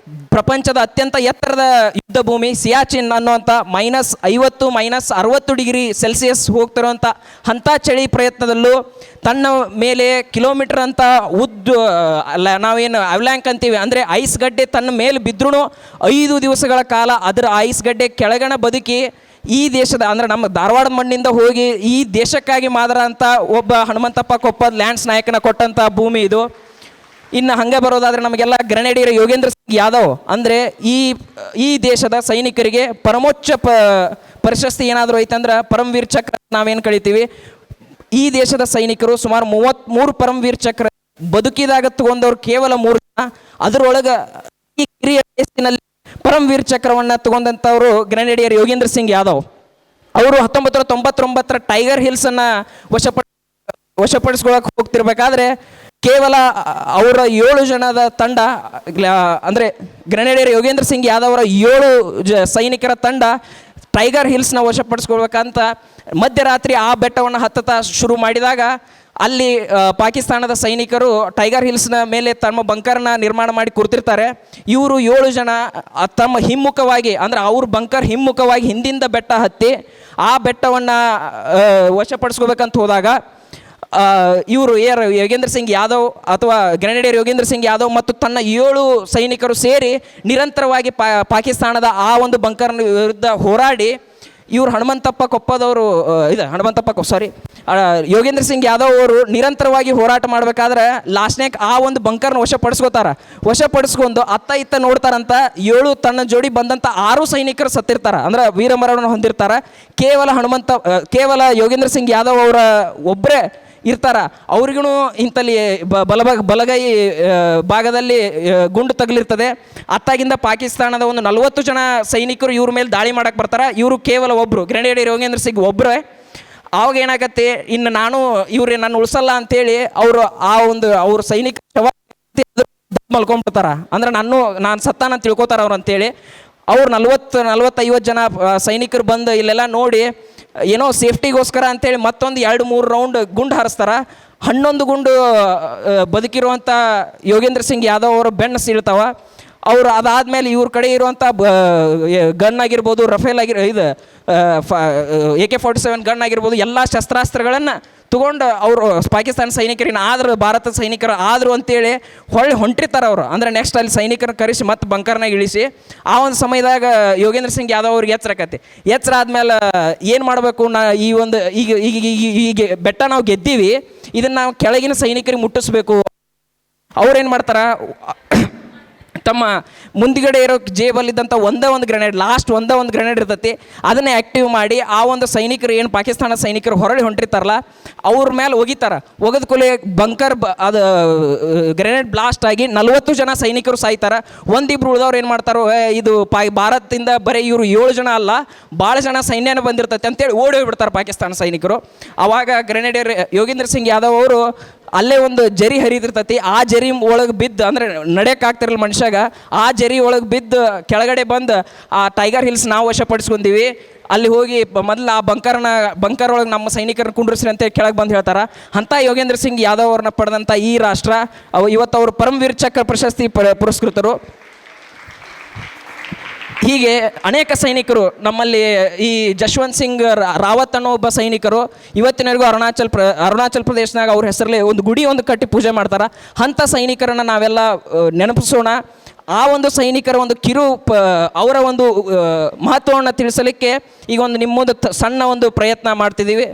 ಪ್ರಪಂಚದ ಅತ್ಯಂತ ಎತ್ತರದ ಯುದ್ಧ ಭೂಮಿ ಸಿಯಾಚಿನ್ ಅನ್ನುವಂಥ -50 -60 ಡಿಗ್ರಿ ಸೆಲ್ಸಿಯಸ್ ಹೋಗ್ತಿರೋಂಥ ಅಂಥ ಚಳಿ ಪ್ರಯತ್ನದಲ್ಲೂ ತನ್ನ ಮೇಲೆ ಕಿಲೋಮೀಟರ್ ಅಂತ ನಾವೇನು ಅವಲ್ಯಾಂಕ್ ಅಂತೀವಿ, ಅಂದರೆ ಐಸ್ ಗಡ್ಡೆ ತನ್ನ ಮೇಲೆ ಬಿದ್ರೂ 5 ದಿವಸಗಳ ಕಾಲ ಅದರ ಐಸ್ ಗಡ್ಡೆ ಕೆಳಗಣ ಬದುಕಿ ಈ ದೇಶದ ಅಂದರೆ ನಮ್ಮ ಧಾರವಾಡ ಮಣ್ಣಿಂದ ಹೋಗಿ ಈ ದೇಶಕ್ಕಾಗಿ ಮಾದರ ಅಂತ ಒಬ್ಬ ಹನುಮಂತಪ್ಪ ಕೊಪ್ಪದ್ ಲ್ಯಾಂಡ್ಸ್ ನಾಯಕನ ಕೊಟ್ಟಂಥ ಭೂಮಿ ಇದು. ಇನ್ನು ಹಂಗೆ ಬರೋದಾದರೆ ನಮಗೆಲ್ಲ ಗ್ರೆನೇಡಿಯರ್ ಯೋಗೇಂದ್ರ ಸಿಂಗ್ ಯಾದವ್ ಅಂದರೆ ಈ ದೇಶದ ಸೈನಿಕರಿಗೆ ಪರಮೋಚ್ಚ ಪ್ರಶಸ್ತಿ ಏನಾದರೂ ಐತಂದ್ರೆ ಪರಮವೀರ್ ಚಕ್ರ ನಾವೇನು ಕಳಿತೀವಿ. ಈ ದೇಶದ ಸೈನಿಕರು ಸುಮಾರು 33 ಪರಮವೀರ್ ಚಕ್ರ ಬದುಕಿದಾಗ ತಗೊಂಡವ್ರು ಕೇವಲ 3 ಅದರೊಳಗೆ ಈ ಕಿರಿಯ ವಯಸ್ಸಿನಲ್ಲಿ ಪರಮವೀರ್ ಚಕ್ರವನ್ನು ತಗೊಂಡಂಥವರು ಗ್ರೆನೇಡಿಯರ್ ಯೋಗೇಂದ್ರ ಸಿಂಗ್ ಯಾದವ್. ಅವರು 1999 ಟೈಗರ್ ಹಿಲ್ಸನ್ನು ವಶಪಡಿಸ್ಕೊಳಕ್ಕೆ ಹೋಗ್ತಿರ್ಬೇಕಾದ್ರೆ ಕೇವಲ ಅವರ 7 ಜನದ ತಂಡ, ಅಂದರೆ ಗ್ರೆನೇಡಿಯರ್ ಯೋಗೇಂದ್ರ ಸಿಂಗ್ ಯಾದವ್ ಅವರ 7 ಸೈನಿಕರ ತಂಡ ಟೈಗರ್ ಹಿಲ್ಸ್ನ ವಶಪಡಿಸ್ಕೊಳ್ಬೇಕಂತ ಮಧ್ಯರಾತ್ರಿ ಆ ಬೆಟ್ಟವನ್ನು ಹತ್ತುತ್ತಾ ಶುರು ಮಾಡಿದಾಗ ಅಲ್ಲಿ ಪಾಕಿಸ್ತಾನದ ಸೈನಿಕರು ಟೈಗರ್ ಹಿಲ್ಸ್ನ ಮೇಲೆ ತಮ್ಮ ಬಂಕರ್ನ ನಿರ್ಮಾಣ ಮಾಡಿ ಕೂರ್ತಿರ್ತಾರೆ. ಇವರು 7 ಜನ ತಮ್ಮ ಹಿಮ್ಮುಖವಾಗಿ, ಅಂದರೆ ಅವ್ರ ಬಂಕರ್ ಹಿಮ್ಮುಖವಾಗಿ ಹಿಂದಿಂದ ಬೆಟ್ಟ ಹತ್ತಿ ಆ ಬೆಟ್ಟವನ್ನು ವಶಪಡಿಸ್ಕೋಬೇಕಂತ ಹೋದಾಗ ಇವರು ಯೋಗೇಂದ್ರ ಸಿಂಗ್ ಯಾದವ್ ಅಥವಾ ಗ್ರೆನೇಡಿಯರ್ ಯೋಗೇಂದ್ರ ಸಿಂಗ್ ಯಾದವ್ ಮತ್ತು ತನ್ನ 7 ಸೈನಿಕರು ಸೇರಿ ನಿರಂತರವಾಗಿ ಪಾಕಿಸ್ತಾನದ ಆ ಒಂದು ಬಂಕರ್ನ ವಿರುದ್ಧ ಹೋರಾಡಿ ಇವರು ಯೋಗೇಂದ್ರ ಸಿಂಗ್ ಯಾದವ್ ಅವರು ನಿರಂತರವಾಗಿ ಹೋರಾಟ ಮಾಡಬೇಕಾದ್ರೆ ಲಾಸ್ಟ್ನ್ಯಾಗ ಆ ಒಂದು ಬಂಕರ್ನ ವಶಪಡಿಸ್ಕೊಂಡು ಅತ್ತ ಇತ್ತ ನೋಡ್ತಾರಂತ 7 ತನ್ನ ಜೋಡಿ ಬಂದಂಥ 6 ಸೈನಿಕರು ಸತ್ತಿರ್ತಾರೆ, ಅಂದ್ರೆ ವೀರಮರಣವನ್ನು ಹೊಂದಿರ್ತಾರೆ. ಕೇವಲ ಯೋಗೇಂದ್ರ ಸಿಂಗ್ ಯಾದವ್ ಅವರ ಒಬ್ಬರೇ ಇರ್ತಾರ. ಅವ್ರಿಗೂ ಇಂಥಲ್ಲಿ ಬಲಗೈ ಭಾಗದಲ್ಲಿ ಗುಂಡು ತಗಲಿರ್ತದೆ. ಅತ್ತಾಗಿಂದ ಪಾಕಿಸ್ತಾನದ ಒಂದು 40 ಜನ ಸೈನಿಕರು ಇವ್ರ ಮೇಲೆ ದಾಳಿ ಮಾಡಕ್ಕೆ ಬರ್ತಾರೆ. ಇವರು ಕೇವಲ ಒಬ್ಬರು, ಗ್ರೆನೇಡಿಯರ್ ಯೋಗೇಂದ್ರ ಸಿಂಗ್ ಒಬ್ಬರೇ. ಆವಾಗ ಏನಾಗತ್ತೆ, ಇನ್ನು ನನ್ನ ಉಳಿಸಲ್ಲ ಅಂತೇಳಿ ಅವ್ರ ಸೈನಿಕ ಮಲ್ಕೊಂಡ್ಬಿಡ್ತಾರ. ಅಂದ್ರೆ ನಾನು ಸತ್ತಾನ ತಿಳ್ಕೊತಾರ ಅವ್ರು ಅಂತೇಳಿ. ಅವ್ರು 40-50 ಜನ ಸೈನಿಕರು ಬಂದು ಇಲ್ಲೆಲ್ಲ ನೋಡಿ ಏನೋ ಸೇಫ್ಟಿಗೋಸ್ಕರ ಅಂತೇಳಿ ಮತ್ತೊಂದು 2-3 ರೌಂಡ್ ಗುಂಡು ಹಾರಿಸ್ತಾರ. 11 ಗುಂಡು ಬದುಕಿರುವಂಥ ಯೋಗೇಂದ್ರ ಸಿಂಗ್ ಯಾದವ್ ಅವರ ಬೆನ್ನು ಸೀಳ್ತಾವ. ಅವರು ಅದಾದಮೇಲೆ ಇವ್ರ ಕಡೆ ಇರುವಂಥ ಗನ್ ಆಗಿರ್ಬೋದು, ರಫೇಲ್ AK-47 ಗನ್ ಆಗಿರ್ಬೋದು, ಎಲ್ಲ ಶಸ್ತ್ರಾಸ್ತ್ರಗಳನ್ನು ತಗೊಂಡು ಅವರು ಪಾಕಿಸ್ತಾನ ಸೈನಿಕರಿನ ಆದ್ರೆ ಭಾರತದ ಸೈನಿಕರು ಆದರು ಅಂತೇಳಿ ಹೊಂಟಿರ್ತಾರೆ ಅವರು. ಅಂದರೆ ನೆಕ್ಸ್ಟ್ ಅಲ್ಲಿ ಸೈನಿಕರನ್ನ ಕರೆಸಿ ಮತ್ತೆ ಬಂಕರ್ನಾಗ ಇಳಿಸಿ ಆ ಒಂದು ಸಮಯದಾಗ ಯೋಗೇಂದ್ರ ಸಿಂಗ್ ಯಾದವ್ ಅವ್ರಿಗೆ ಎಚ್ಚರ ಆದ್ಮೇಲೆ ಏನು ಮಾಡಬೇಕು, ಈಗ ಬೆಟ್ಟ ನಾವು ಗೆದ್ದೀವಿ, ಇದನ್ನು ನಾವು ಕೆಳಗಿನ ಸೈನಿಕರಿಗೆ ಮುಟ್ಟಿಸ್ಬೇಕು. ಅವ್ರೇನು ಮಾಡ್ತಾರೆ, ತಮ್ಮ ಮುಂದುಗಡೆ ಇರೋ ಜೇಬಲ್ಲಿದ್ದಂಥ ಒಂದೇ ಒಂದು ಗ್ರೆನೇಡ್ ಇರ್ತೈತಿ, ಅದನ್ನೇ ಆ್ಯಕ್ಟಿವ್ ಮಾಡಿ ಆ ಒಂದು ಸೈನಿಕರು ಏನು ಪಾಕಿಸ್ತಾನ ಸೈನಿಕರು ಹೊರಳಿ ಹೊಂಟಿರ್ತಾರಲ್ಲ ಅವ್ರ ಮೇಲೆ ಒಗೆದ ಕೂಡಲೇ ಬಂಕರ್ ಅದು ಗ್ರೆನೇಡ್ ಬ್ಲಾಸ್ಟ್ ಆಗಿ 40 ಜನ ಸೈನಿಕರು ಸಾಯ್ತಾರೆ. ಒಂದಿಬ್ರು ಉಳಿದವ್ರು ಏನು ಮಾಡ್ತಾರೋ, ಇದು ಭಾರತದಿಂದ ಬರೀ ಇವರು 7 ಜನ ಅಲ್ಲ ಭಾಳ ಜನ ಸೈನ್ಯನೇ ಬಂದಿರ್ತೈತೆ ಅಂತೇಳಿ ಓಡಿ ಹೋಗ್ಬಿಡ್ತಾರೆ ಪಾಕಿಸ್ತಾನ ಸೈನಿಕರು. ಆವಾಗ ಗ್ರೆನೇಡಿಯರ್ ಯೋಗೇಂದ್ರ ಸಿಂಗ್ ಯಾದವ್ ಅವರು ಅಲ್ಲೇ ಒಂದು ಜರಿ ಹರಿದಿರ್ತೈತಿ, ಆ ಜರಿ ಒಳಗೆ ಬಿದ್ದು, ಅಂದರೆ ನಡೆಯೋಕ್ಕಾಗ್ತಿರಲ್ಲ ಮನುಷ್ಯಾಗ, ಆ ಜರಿ ಒಳಗೆ ಬಿದ್ದು ಕೆಳಗಡೆ ಬಂದು ಆ ಟೈಗರ್ ಹಿಲ್ಸ್ ನಾವು ವಶಪಡಿಸ್ಕೊಂಡೀವಿ, ಅಲ್ಲಿ ಹೋಗಿ ಮೊದಲು ಆ ಬಂಕರ್ ಒಳಗೆ ನಮ್ಮ ಸೈನಿಕರನ್ನ ಕುಂಡ್ರಿಸ್ರಿ ಅಂತ ಕೆಳಗೆ ಬಂದು ಹೇಳ್ತಾರೆ. ಅಂಥ ಯೋಗೇಂದ್ರ ಸಿಂಗ್ ಯಾದವ್ ಅವ್ರನ್ನ ಪಡೆದಂಥ ಈ ರಾಷ್ಟ್ರ ಇವತ್ತು ಅವರು ಪರಮವೀರ್ ಚಕ್ರ ಪ್ರಶಸ್ತಿ ಪುರಸ್ಕೃತರು. ಹೀಗೆ ಅನೇಕ ಸೈನಿಕರು ನಮ್ಮಲ್ಲಿ, ಈ ಜಶ್ವಂತ್ ಸಿಂಗ್ ರಾವತ್ ಅನ್ನೋ ಒಬ್ಬ ಸೈನಿಕರು ಇವತ್ತಿನವರೆಗೂ ಅರುಣಾಚಲ್ ಪ್ರದೇಶನಾಗ ಅವ್ರ ಹೆಸರಲ್ಲಿ ಒಂದು ಗುಡಿ ಕಟ್ಟಿ ಪೂಜೆ ಮಾಡ್ತಾರೆ. ಅಂಥ ಸೈನಿಕರನ್ನು ನಾವೆಲ್ಲ ನೆನಪಿಸೋಣ. ಆ ಒಂದು ಸೈನಿಕರ ಒಂದು ಅವರ ಒಂದು ಮಹತ್ವವನ್ನು ತಿಳಿಸಲಿಕ್ಕೆ ಈಗ ಒಂದು ನಿಮ್ಮೊಂದು ಸಣ್ಣ ಒಂದು ಪ್ರಯತ್ನ ಮಾಡ್ತಿದ್ದೀವಿ.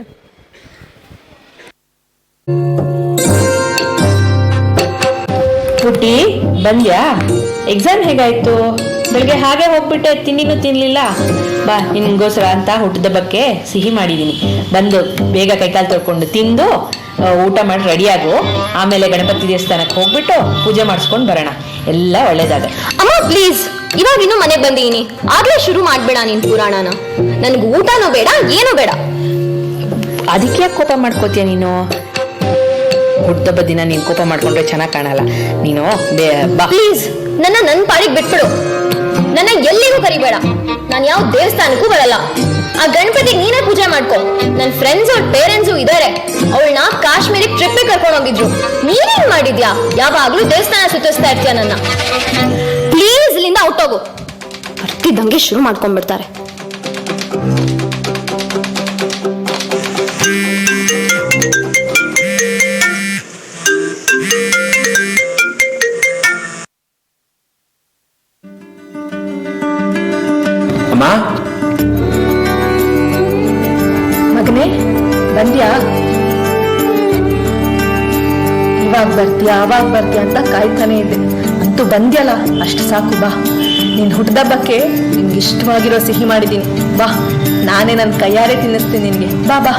ಪುಟ್ಟಿ ಬಂದ್ಯಾ? ಎಕ್ಸಾಮ್ ಹೇಗಾಯ್ತು? ಬೆಳಗ್ಗೆ ಹಾಗೆ ಹೋಗ್ಬಿಟ್ಟೆ, ತಿಂಡಿನೂ ತಿನ್ಲಿಲ್ಲ. ಬಾ, ನಿನ್ಗೋಸ್ಕರ ಅಂತ ಹುಟ್ಟಿದ ಬಗ್ಗೆ ಸಿಹಿ ಮಾಡಿದ್ದೀನಿ. ಬಂದು ಬೇಗ ಕೈಕಾಲು ತೊಳ್ಕೊಂಡು ತಿಂದು ಊಟ ಮಾಡಿ ರೆಡಿಯಾಗು. ಆಮೇಲೆ ಗಣಪತಿ ದೇವಸ್ಥಾನಕ್ಕೆ ಹೋಗ್ಬಿಟ್ಟು ಪೂಜೆ ಮಾಡಿಸ್ಕೊಂಡು ಬರೋಣ. ಎಲ್ಲ ಒಳ್ಳೇದಾಗ. ಅಮ್ಮ ಪ್ಲೀಸ್, ಇವಾಗ ಇನ್ನೂ ಮನೆಗೆ ಬಂದಿದ್ದೀನಿ, ಆಗ್ಲೇ ಶುರು ಮಾಡ್ಬೇಡ ನಿನ್ ಪುರಾಣನ. ನನ್ಗೆ ಊಟನೂ ಬೇಡ, ಏನೂ ಬೇಡ. ಅದಕ್ಕೆ ಯಾಕೆ ಕೋಪ ಮಾಡ್ಕೋತೀಯ ನೀನು? ಹುಟ್ಟದ ದಿನ ನೀನು ಕೋಪ ಮಾಡ್ಕೊಂಡ್ರೆ ಚೆನ್ನಾಗಿ ಕಾಣಲ್ಲ. ನೀನು ಬಾ ಪ್ಲೀಸ್, ನನ್ನ ಪಾಡಿಗೆ ಬಿಟ್ಬಿಡು. ನನ್ನ ಎಲ್ಲಿಗೂ ಕರಿಬೇಡ. ನಾನು ಯಾವ ದೇವಸ್ಥಾನಕ್ಕೂ ಬರಲ್ಲ. ಆ ಗಣಪತಿಗೆ ನೀನೇ ಪೂಜೆ ಮಾಡ್ಕೊ. ನನ್ನ ಫ್ರೆಂಡ್ಸ್ ಅವ್ರ ಪೇರೆಂಟ್ಸು ಇದಾರೆ, ಅವಳನ್ನ ಕಾಶ್ಮೀರಿಗೆ ಟ್ರಿಪ್ಪಿಗೆ ಕರ್ಕೊಂಡು ಹೋಗಿದ್ರು. ನೀನೇನ್ ಮಾಡಿದ್ಯಾ? ಯಾವಾಗ್ಲೂ ದೇವಸ್ಥಾನ ಸುತ್ತಿಸ್ತಾ ಇರ್ತೀಯ ನನ್ನ. ಪ್ಲೀಸ್ ಇಲ್ಲಿಂದ ಔಟೋಗು. ಬರ್ತಿದ್ದಂಗೆ ಶುರು ಮಾಡ್ಕೊಂಡ್ಬಿಡ್ತಾರೆ. ಮಗನೇ ಬಂದ್ಯಾ? ಇವಾಗ ಬರ್ತೀಯಾ ಅವಾಗ ಬರ್ತೀಯಾ ಅಂತ ಕಾಯ್ತಾನೆ ಇದ್ದೆ. ಅಂತೂ ಬಂದ್ಯಲ್ಲ, ಅಷ್ಟು ಸಾಕು. ಬಾ, ನೀನ್ ಹುಟ್ಟದಬ್ಬಕ್ಕೆ ನಿನ್ಗೆ ಇಷ್ಟವಾಗಿರೋ ಸಿಹಿ ಮಾಡಿದ್ದೀನಿ. ಬಾ, ನಾನೇ ನನ್ನ ಕೈಯಾರೆ ತಿನ್ನಿಸ್ತೀನಿ ನಿನ್ಗೆ. ಬಾ ಬಾ.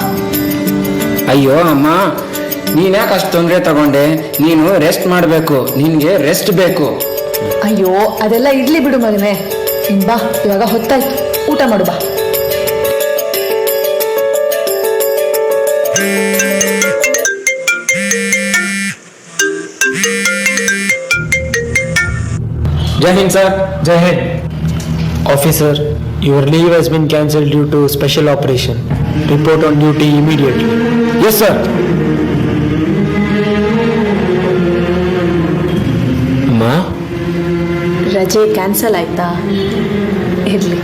ಅಯ್ಯೋ ಅಮ್ಮ, ನೀನ್ ಯಾಕೆ ಅಷ್ಟು ತೊಂದರೆ ತಗೊಂಡೆ? ನೀನು ರೆಸ್ಟ್ ಮಾಡಬೇಕು, ನಿನ್ಗೆ ರೆಸ್ಟ್ ಬೇಕು. ಅಯ್ಯೋ ಅದೆಲ್ಲ ಇರ್ಲಿ ಬಿಡು ಮಗನೇ. ಬಾ ಇವಾಗ ಹೊತ್ತಾಯ್ತು, ಊಟ ಮಾಡು ಬಾ. Jai Hind sir. Jai Hind. Officer, your leave has been cancelled due to special operation. Report on duty immediately. Yes sir. Ma? ರಜೆ ಕ್ಯಾನ್ಸಲ್ ಆಯ್ತಾ? ಇರಲಿ,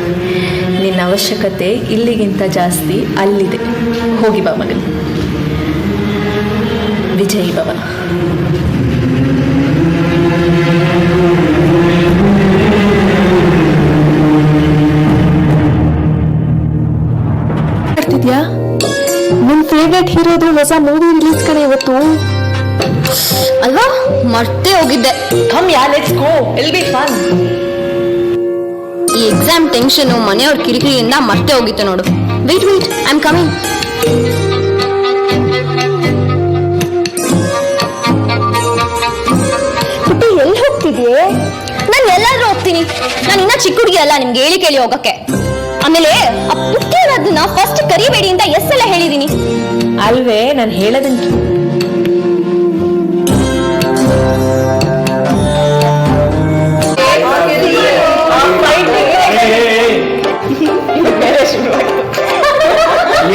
ನಿನ್ನ ಅವಶ್ಯಕತೆ ಇಲ್ಲಿಗಿಂತ ಜಾಸ್ತಿ ಅಲ್ಲಿದೆ. ಹೋಗಿ ಬಾ ಮಗನ. ವಿಜಯ್ ಭವ. ನಿನ್ ಫೇವ್ರೆಟ್ ಹೀರೋದು ಹೊಸ ಮೂವಿ ರಿಲೀಸ್ ಕಡೆ ಇವತ್ತು ಅಲ್ವಾ? ಮರ್ತೇ ಹೋಗಿದ್ದೆ. Come yeah, let's go, I'll be fun. ಈ ಎಕ್ಸಾಮ್ ಟೆನ್ಷನ್, ಮನೆಯವ್ರ ಕಿರಿಕಿರಿಯಿಂದ ಮರ್ತೇ ಹೋಗಿತ್ತು ನೋಡು. Wait I am coming. ಎಲ್ಲಿ ಹೋಗ್ತಿದ್ಯೆ? ನಾನು ಎಲ್ಲಾದ್ರೂ ಹೋಗ್ತೀನಿ. ನಾನು ಇನ್ನ ಚಿಕ್ಕ ಹುಡುಗಿ ಅಲ್ಲ ನಿಮ್ಗೆ ಹೇಳಿ ಕೇಳಿ ಹೋಗಕ್ಕೆ. ಆಮೇಲೆ ಆ ಪುಟ್ಟದನ್ನ ಫಸ್ಟ್ ಕರಿಬೇಡಿ ಅಂತ ಎಷ್ಟೆಲ್ಲ ಹೇಳಿದೀನಿ ಅಲ್ವೇ? ನಾನು ಹೇಳೋದನ್ನ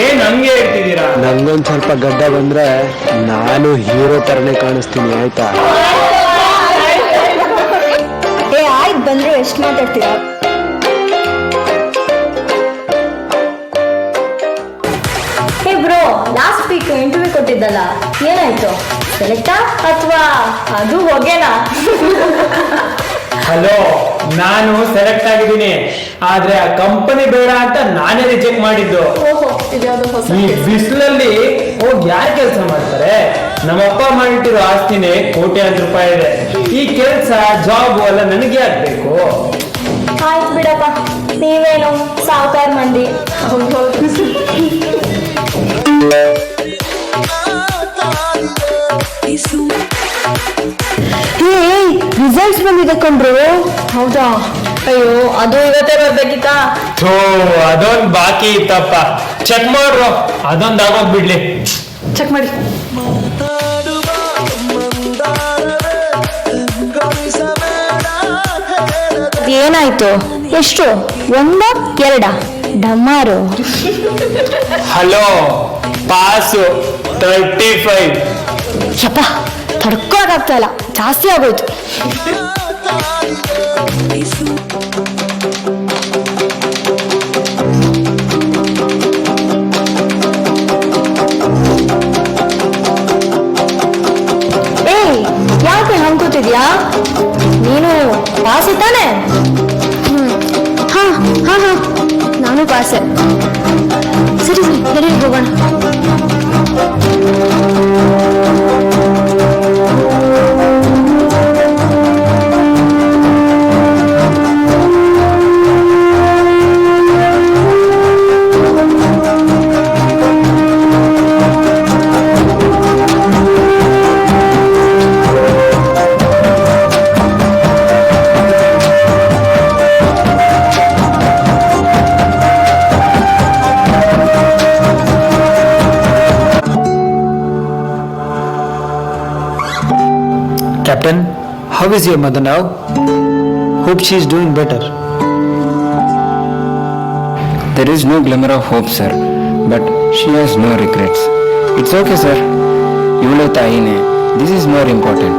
ಏನ್ ಹಂಗೆ ಹೇಳ್ತಿದ್ದೀರಾ? ನಂಗೊಂದ್ ಸ್ವಲ್ಪ ಗಡ್ಡ ಬಂದ್ರೆ ನಾನು ಹೀರೋ ತರನೇ ಕಾಣಿಸ್ತೀನಿ, ಆಯ್ತಾ? ಆಯ್ತು, ಬಂದ್ರು ಎಷ್ಟು ಮಾತಾಡ್ತೀರಾ? ಬ್ರೋ, ಲಾಸ್ಟ್ ವೀಕ್ ಇಂಟರ್ವ್ಯೂ ಕೊಟ್ಟಿದ್ದಲ್ಲ, ಏನಾಯ್ತು? ಸೆಲೆಕ್ಟಾ ಅಥವಾ ಅದು ಹೋಗೇನಾ? ಹಲೋ, ನಾನು ಸೆಲೆಕ್ಟ್ ಆಗಿದ್ದೀನಿ, ಆದ್ರೆ ಆ ಕಂಪನಿ ಬೇಡ ಅಂತ ನಾನೇ ರಿಜೆಕ್ಟ್ ಮಾಡಿದ್ದು. ಓಹೋ, ಇದ್ಯಾವುದೋ ಹೊಸ ಈ ಬಿಸಿಲಲ್ಲಿ ಹೋಗಿ ಯಾರು ಕೆಲಸ ಮಾಡ್ತಾರೆ? ನಮ್ಮಪ್ಪ ಮಾಡಿಟ್ಟಿರೋ ಆಸ್ತಿನೇ ಕೋಟ್ಯಾಂತರ ರೂಪಾಯಿ ಇದೆ. ಈ ಕೆಲಸ ಜಾಬ್ ಎಲ್ಲ ನನಗೆ ಆಗ್ಬೇಕು. ಆಯ್ತು ಬಿಡಪ್ಪ, ನೀವೇನು ಸಾವುಕಾರ ಮಂದಿ. ರಿಸಲ್ಟ್ಸ್ ಬಂದಿದೆ ಕೊಂಡ್ರು. ಹೌದಾ? ಅಯ್ಯೋ, ಅದು ಇವತ್ತೇ ಬರ್ಬೇಕಿತ್ತಾ? ಥೋ, ಅದೊಂದು ಬಾಕಿ ಇತ್ತಪ್ಪ. ಚೆಕ್ ಮಾಡ್ರು, ಅದೊಂದು ಆಗೋಗ್ಬಿಡ್ಲಿ. ಚೆಕ್ ಮಾಡಿ. ಏನಾಯ್ತು? ಎಷ್ಟು? ಒಂದ ಎರಡ? ಡಮಾರು. Hello, pass 35. ಯಪ್ಪ, ತಡ್ಕೊಳಕ್ಕಾಗ್ತಾ ಇಲ್ಲ, ಜಾಸ್ತಿ ಆಗೋಯ್ತು. ಏಯ್, ಯಾಕೆ ಹಂಕೋತಿದ್ಯಾ? ನೀನು ಪಾಸ್ ತಾನೆ? ಹಾ ಹಾ ಹಾ, ನಾನು ಪಾಸೆ. ಸರಿ ಸರಿ, ನಡಿ ಹೋಗೋಣ. Captain, how is your mother now? Hope she is doing better. There is no glimmer of hope, sir, but she has no regrets. It's okay, sir. ಇವಳು ತಾಯಿನೇ. This is more important.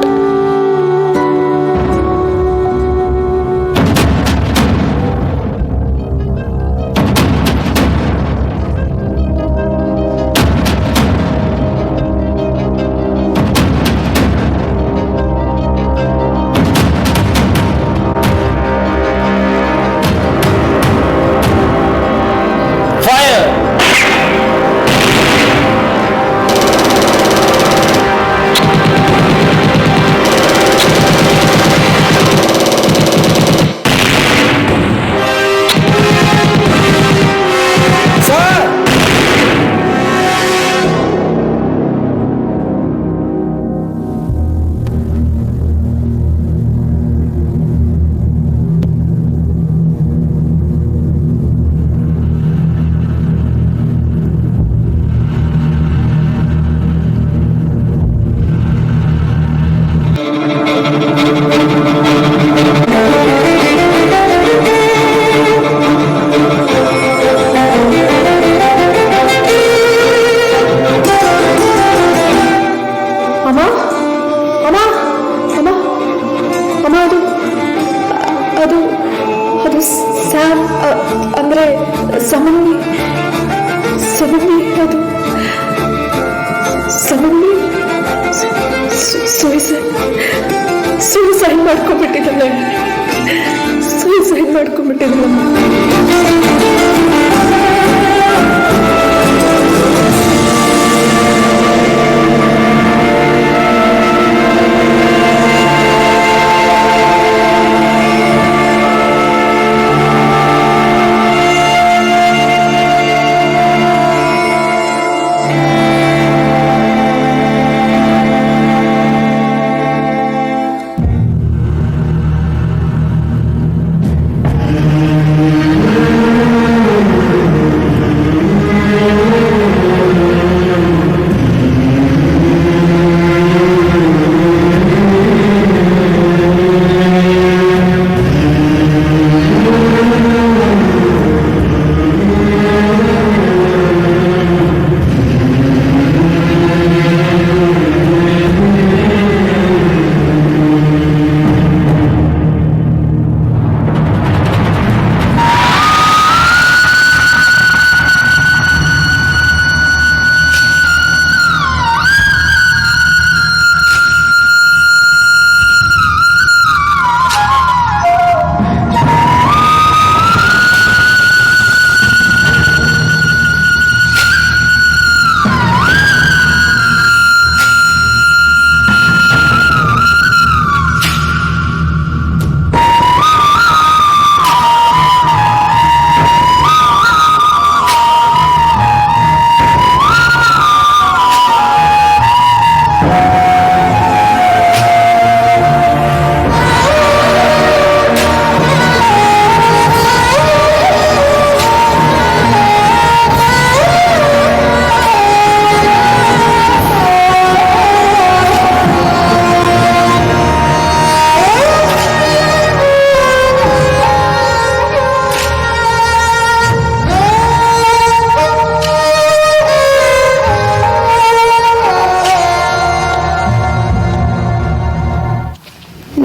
Suicide ಮಾಡ್ಕೊಂಡ್ಬಿಟ್ಟಿದ್ದಾಳೆ.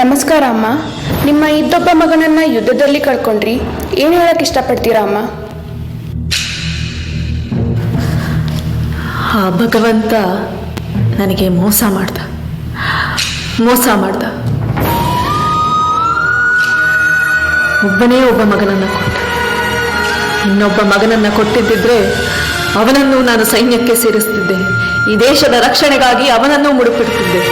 ನಮಸ್ಕಾರ ಅಮ್ಮ. ನಿಮ್ಮ ಇದ್ದೊಬ್ಬ ಮಗನನ್ನ ಯುದ್ಧದಲ್ಲಿ ಕಳ್ಕೊಂಡ್ರಿ, ಏನು ಹೇಳಕ್ ಇಷ್ಟಪಡ್ತೀರಾ ಅಮ್ಮ? ಆ ಭಗವಂತ ನನಗೆ ಮೋಸ ಮಾಡ್ದ. ಒಬ್ಬನೇ ಒಬ್ಬ ಮಗನನ್ನು ಕೊಟ್ಟ. ಇನ್ನೊಬ್ಬ ಮಗನನ್ನು ಕೊಟ್ಟಿದ್ದಿದ್ರೆ ಅವನನ್ನು ನಾನು ಸೈನ್ಯಕ್ಕೆ ಸೇರಿಸ್ತಿದ್ದೆ. ಈ ದೇಶದ ರಕ್ಷಣೆಗಾಗಿ ಅವನನ್ನು ಮುಡುಪಿಡ್ತಿದ್ದೆ.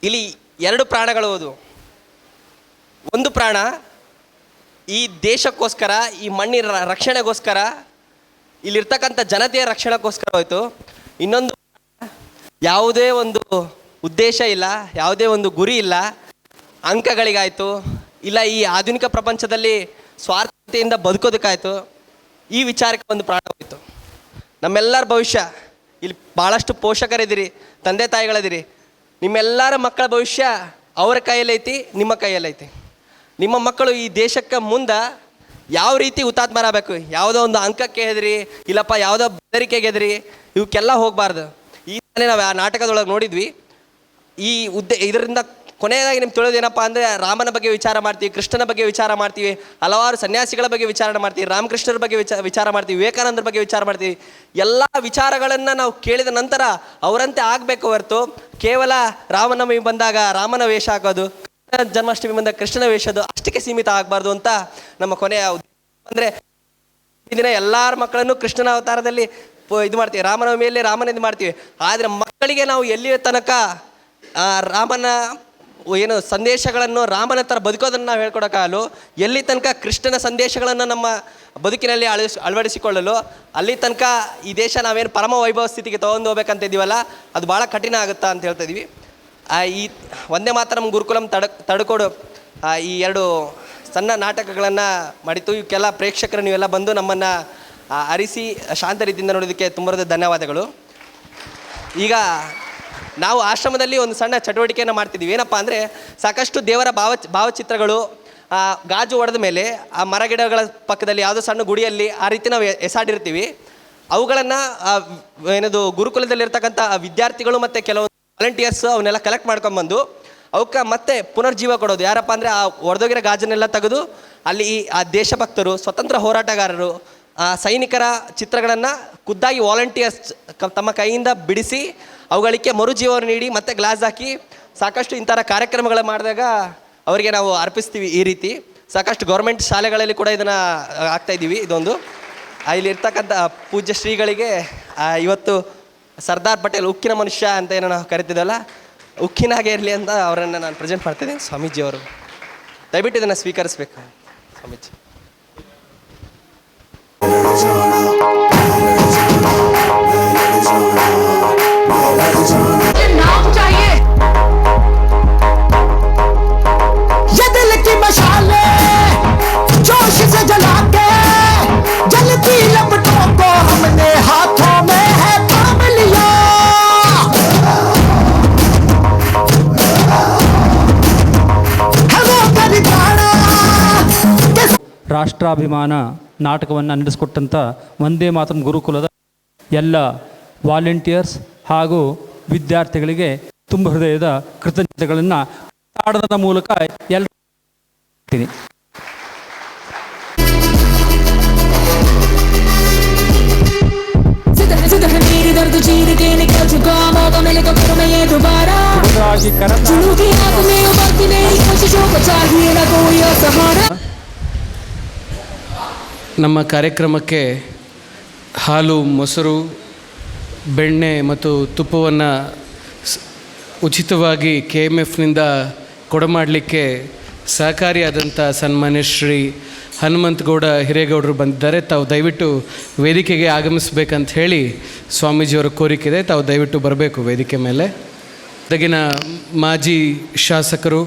ಇಲ್ಲಿ ಎರಡು ಪ್ರಾಣಗಳು ಹೋದವು. ಒಂದು ಪ್ರಾಣ ಈ ದೇಶಕ್ಕೋಸ್ಕರ, ಈ ಮಣ್ಣಿನ ರಕ್ಷಣೆಗೋಸ್ಕರ, ಇಲ್ಲಿರ್ತಕ್ಕಂಥ ಜನತೆಯ ರಕ್ಷಣೆಗೋಸ್ಕರ ಹೋಯಿತು. ಇನ್ನೊಂದು ಯಾವುದೇ ಒಂದು ಉದ್ದೇಶ ಇಲ್ಲ, ಯಾವುದೇ ಒಂದು ಗುರಿ ಇಲ್ಲ, ಅಂಕಗಳಿಗಾಯಿತು, ಇಲ್ಲ ಈ ಆಧುನಿಕ ಪ್ರಪಂಚದಲ್ಲಿ ಸ್ವಾರ್ಥತೆಯಿಂದ ಬದುಕೋದಕ್ಕಾಯಿತು. ಈ ವಿಚಾರಕ್ಕೆ ಒಂದು ಪ್ರಾಣ ಹೋಯಿತು. ನಮ್ಮೆಲ್ಲರ ಭವಿಷ್ಯ, ಇಲ್ಲಿ ಭಾಳಷ್ಟು ಪೋಷಕರಿದ್ದೀರಿ, ತಂದೆ ತಾಯಿಗಳಿದ್ದೀರಿ, ನಿಮ್ಮೆಲ್ಲರ ಮಕ್ಕಳ ಭವಿಷ್ಯ ಅವರ ಕೈಯಲ್ಲೈತಿ, ನಿಮ್ಮ ಕೈಯಲ್ಲೈತಿ. ನಿಮ್ಮ ಮಕ್ಕಳು ಈ ದೇಶಕ್ಕೆ ಮುಂದೆ ಯಾವ ರೀತಿ ಹುತಾತ್ಮರಾಗಬೇಕು, ಯಾವುದೋ ಒಂದು ಅಂಕಕ್ಕೆ ಹೆದರಿ, ಇಲ್ಲಪ್ಪ ಯಾವುದೋ ಬೆದರಿಕೆಗೆ ಹೆದರಿ ಇವಕ್ಕೆಲ್ಲ ಹೋಗಬಾರ್ದು. ಈ ನಾವು ಆ ನಾಟಕದೊಳಗೆ ನೋಡಿದ್ವಿ. ಈ ಇದರಿಂದ ಕೊನೆಯದಾಗಿ ನಿಮ್ಗೆ ತಿಳಿಯೋದೇನಪ್ಪ ಅಂದರೆ, ರಾಮನ ಬಗ್ಗೆ ವಿಚಾರ ಮಾಡ್ತೀವಿ, ಕೃಷ್ಣನ ಬಗ್ಗೆ ವಿಚಾರ ಮಾಡ್ತೀವಿ, ಹಲವಾರು ಸನ್ಯಾಸಿಗಳ ಬಗ್ಗೆ ವಿಚಾರಣೆ ಮಾಡ್ತೀವಿ, ರಾಮಕೃಷ್ಣರ ಬಗ್ಗೆ ವಿಚಾರ ಮಾಡ್ತೀವಿ, ವಿವೇಕಾನಂದರ ಬಗ್ಗೆ ವಿಚಾರ ಮಾಡ್ತೀವಿ. ಎಲ್ಲ ವಿಚಾರಗಳನ್ನು ನಾವು ಕೇಳಿದ ನಂತರ ಅವರಂತೆ ಆಗಬೇಕು ಹೊರತು ಕೇವಲ ರಾಮನವಮಿ ಬಂದಾಗ ರಾಮನ ವೇಷ ಹಾಕೋದು, ಜನ್ಮಾಷ್ಟಮಿ ಬಂದಾಗ ಕೃಷ್ಣನ ವೇಷದು ಅಷ್ಟಕ್ಕೆ ಸೀಮಿತ ಆಗಬಾರ್ದು ಅಂತ ನಮ್ಮ ಕೊನೆಯ ಅಂದರೆ, ಈ ದಿನ ಎಲ್ಲರ ಮಕ್ಕಳನ್ನು ಕೃಷ್ಣನ ಅವತಾರದಲ್ಲಿ ಇದು ಮಾಡ್ತೀವಿ, ರಾಮನವಮಿಯಲ್ಲಿ ರಾಮನ ಇದು ಮಾಡ್ತೀವಿ. ಆದರೆ ಮಕ್ಕಳಿಗೆ ನಾವು ಎಲ್ಲಿಯ ತನಕ ರಾಮನ ಏನು ಸಂದೇಶಗಳನ್ನು, ರಾಮನ ಥರ ಬದುಕೋದನ್ನು ನಾವು ಹೇಳ್ಕೊಡೋಕ್ಕಾಗಲು, ಎಲ್ಲಿ ತನಕ ಕೃಷ್ಣನ ಸಂದೇಶಗಳನ್ನು ನಮ್ಮ ಬದುಕಿನಲ್ಲಿ ಅಳವಡಿಸಿಕೊಳ್ಳಲು, ಅಲ್ಲಿ ತನಕ ಈ ದೇಶ ನಾವೇನು ಪರಮ ವೈಭವ ಸ್ಥಿತಿಗೆ ತೊಗೊಂಡು ಹೋಗ್ಬೇಕಂತ ಇದ್ದೀವಲ್ಲ, ಅದು ಭಾಳ ಕಠಿಣ ಆಗುತ್ತಾ ಅಂತ ಹೇಳ್ತಾ ಇದ್ದೀವಿ. ಈ ವಂದೇ ಮಾತರಂ ಗುರುಕುಲಂ ತಡಕೋಡು ಈ ಎರಡು ಸಣ್ಣ ನಾಟಕಗಳನ್ನು ಮಾಡಿತ್ತು. ಇವಕ್ಕೆಲ್ಲ ಪ್ರೇಕ್ಷಕರು ನೀವೆಲ್ಲ ಬಂದು ನಮ್ಮನ್ನು ಅರಿಸಿ ಶಾಂತ ರೀತಿಯಿಂದ ನೋಡೋದಕ್ಕೆ ತುಂಬ ಧನ್ಯವಾದಗಳು. ಈಗ ನಾವು ಆಶ್ರಮದಲ್ಲಿ ಒಂದು ಸಣ್ಣ ಚಟುವಟಿಕೆಯನ್ನು ಮಾಡ್ತಿದ್ದೀವಿ. ಏನಪ್ಪ ಅಂದರೆ, ಸಾಕಷ್ಟು ದೇವರ ಭಾವಚಿತ್ರಗಳು, ಗಾಜು ಹೊಡೆದ ಮೇಲೆ ಆ ಮರಗಿಡಗಳ ಪಕ್ಕದಲ್ಲಿ ಯಾವುದೋ ಸಣ್ಣ ಗುಡಿಯಲ್ಲಿ ಆ ರೀತಿ ನಾವು ಎಸಾಡಿರ್ತೀವಿ. ಅವುಗಳನ್ನು ಏನದು ಗುರುಕುಲದಲ್ಲಿರ್ತಕ್ಕಂಥ ವಿದ್ಯಾರ್ಥಿಗಳು ಮತ್ತು ಕೆಲವೊಂದು ವಾಲಂಟಿಯರ್ಸ್ ಅವನ್ನೆಲ್ಲ ಕಲೆಕ್ಟ್ ಮಾಡ್ಕೊಂಬಂದು ಅವಕ್ಕೆ ಮತ್ತೆ ಪುನರ್ಜೀವ ಕೊಡೋದು. ಯಾರಪ್ಪ ಅಂದರೆ ಆ ಹೊಡೆದೋಗಿರೋ ಗಾಜನ್ನೆಲ್ಲ ತೆಗೆದು ಅಲ್ಲಿ ಆ ದೇಶಭಕ್ತರು, ಸ್ವತಂತ್ರ ಹೋರಾಟಗಾರರು, ಸೈನಿಕರ ಚಿತ್ರಗಳನ್ನು ಖುದ್ದಾಗಿ ವಾಲಂಟಿಯರ್ಸ್ ತಮ್ಮ ಕೈಯಿಂದ ಬಿಡಿಸಿ ಅವುಗಳಿಗೆ ಮರುಜೀವನ ನೀಡಿ ಮತ್ತೆ ಗ್ಲಾಸ್ ಹಾಕಿ ಸಾಕಷ್ಟು ಇಂಥರ ಕಾರ್ಯಕ್ರಮಗಳು ಮಾಡಿದಾಗ ಅವರಿಗೆ ನಾವು ಅರ್ಪಿಸ್ತೀವಿ. ಈ ರೀತಿ ಸಾಕಷ್ಟು ಗೌರ್ಮೆಂಟ್ ಶಾಲೆಗಳಲ್ಲಿ ಕೂಡ ಇದನ್ನು ಆಗ್ತಾಯಿದ್ದೀವಿ. ಇದೊಂದು ಇಲ್ಲಿರ್ತಕ್ಕಂಥ ಪೂಜ್ಯ ಶ್ರೀಗಳಿಗೆ ಇವತ್ತು ಸರ್ದಾರ್ ಪಟೇಲ್ ಉಕ್ಕಿನ ಮನುಷ್ಯ ಅಂತ ಏನೋ ನಾವು ಕರಿತಿದ್ದಲ್ಲ, ಉಕ್ಕಿನಾಗೆ ಇರಲಿ ಅಂತ ಅವರನ್ನು ನಾನು ಪ್ರೆಸೆಂಟ್ ಮಾಡ್ತಿದ್ದೀನಿ. ಸ್ವಾಮೀಜಿಯವರು ದಯವಿಟ್ಟು ಇದನ್ನು ಸ್ವೀಕರಿಸಬೇಕು. ಸ್ವಾಮೀಜಿ जोश से जलाते जलती लपटों को हमने हाथों में है थाम लिया. ರಾಷ್ಟ್ರಾಭಿಮಾನ ನಾಟಕವನ್ನು ನಡೆಸಿಕೊಟ್ಟಂಥ ವಂದೇ ಮಾತರಂ ಗುರುಕುಲದ ಎಲ್ಲ ವಾಲಂಟಿಯರ್ಸ್ ಹಾಗೂ ವಿದ್ಯಾರ್ಥಿಗಳಿಗೆ ತುಂಬ ಹೃದಯದ ಕೃತಜ್ಞತೆಗಳನ್ನು ಹಾಡದ ಮೂಲಕ ಎಲ್ಲ ನಮ್ಮ ಕಾರ್ಯಕ್ರಮಕ್ಕೆ ಹಾಲು, ಮೊಸರು, ಬೆಣ್ಣೆ ಮತ್ತು ತುಪ್ಪವನ್ನು ಉಚಿತವಾಗಿ KMFನಿಂದ ಕೊಡಮಾಡಲಿಕ್ಕೆ ಸಹಕಾರಿಯಾದಂಥ ಸನ್ಮಾನ್ಯ ಶ್ರೀ ಹನುಮಂತಗೌಡ ಹಿರೇಗೌಡರು ಬಂದಿದ್ದಾರೆ. ತಾವು ದಯವಿಟ್ಟು ವೇದಿಕೆಗೆ ಆಗಮಿಸಬೇಕಂತ ಹೇಳಿ ಸ್ವಾಮೀಜಿಯವರ ಕೋರಿಕೆ ಇದೆ. ತಾವು ದಯವಿಟ್ಟು ಬರಬೇಕು ವೇದಿಕೆ ಮೇಲೆ. ಗದಗಿನ ಮಾಜಿ ಶಾಸಕರು,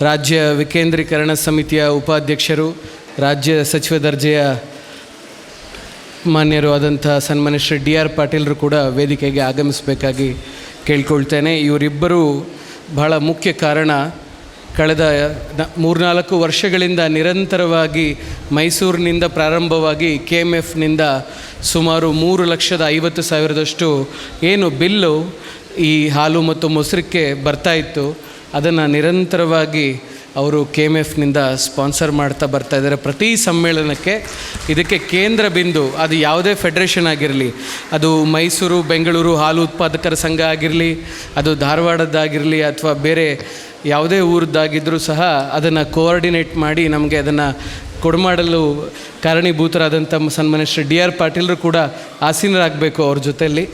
ರಾಜ್ಯ ವಿಕೇಂದ್ರೀಕರಣ ಸಮಿತಿಯ ಉಪಾಧ್ಯಕ್ಷರು, ರಾಜ್ಯ ಸಚಿವ ದರ್ಜೆಯ ಮಾನ್ಯರು ಆದಂಥ ಸನ್ಮಾನ್ಯ ಶ್ರೀ DR ಪಾಟೀಲರು ಕೂಡ ವೇದಿಕೆಗೆ ಆಗಮಿಸಬೇಕಾಗಿ ಕೇಳ್ಕೊಳ್ತೇನೆ. ಇವರಿಬ್ಬರು ಬಹಳ ಮುಖ್ಯ ಕಾರಣ. ಕಳೆದ 3-4 ವರ್ಷಗಳಿಂದ ನಿರಂತರವಾಗಿ ಮೈಸೂರಿನಿಂದ ಪ್ರಾರಂಭವಾಗಿ KMFನಿಂದ ಸುಮಾರು 3,50,000 ಏನು ಬಿಲ್ಲು ಈ ಹಾಲು ಮತ್ತು ಮೊಸರಕ್ಕೆ ಬರ್ತಾಯಿತ್ತು, ಅದನ್ನು ನಿರಂತರವಾಗಿ ಅವರು KMFನಿಂದ ಸ್ಪಾನ್ಸರ್ ಮಾಡ್ತಾ ಬರ್ತಾ ಇದ್ದಾರೆ. ಪ್ರತಿ ಸಮ್ಮೇಳನಕ್ಕೆ ಇದಕ್ಕೆ ಕೇಂದ್ರ ಬಿಂದು ಅದು ಯಾವುದೇ ಫೆಡರೇಷನ್ ಆಗಿರಲಿ, ಅದು ಮೈಸೂರು ಬೆಂಗಳೂರು ಹಾಲು ಉತ್ಪಾದಕರ ಸಂಘ ಆಗಿರಲಿ, ಅದು ಧಾರವಾಡದ್ದಾಗಿರಲಿ, ಅಥವಾ ಬೇರೆ ಯಾವುದೇ ಊರದ್ದಾಗಿದ್ದರೂ ಸಹ ಅದನ್ನು ಕೋಆರ್ಡಿನೇಟ್ ಮಾಡಿ ನಮಗೆ ಅದನ್ನು ಕೊಡಮಾಡಲು ಕಾರಣೀಭೂತರಾದಂಥ ಸನ್ಮಾನ್ಯ ಶ್ರೀ DR ಪಾಟೀಲರು ಕೂಡ ಆಸೀನರಾಗಬೇಕು ಅವ್ರ ಜೊತೆಯಲ್ಲಿ.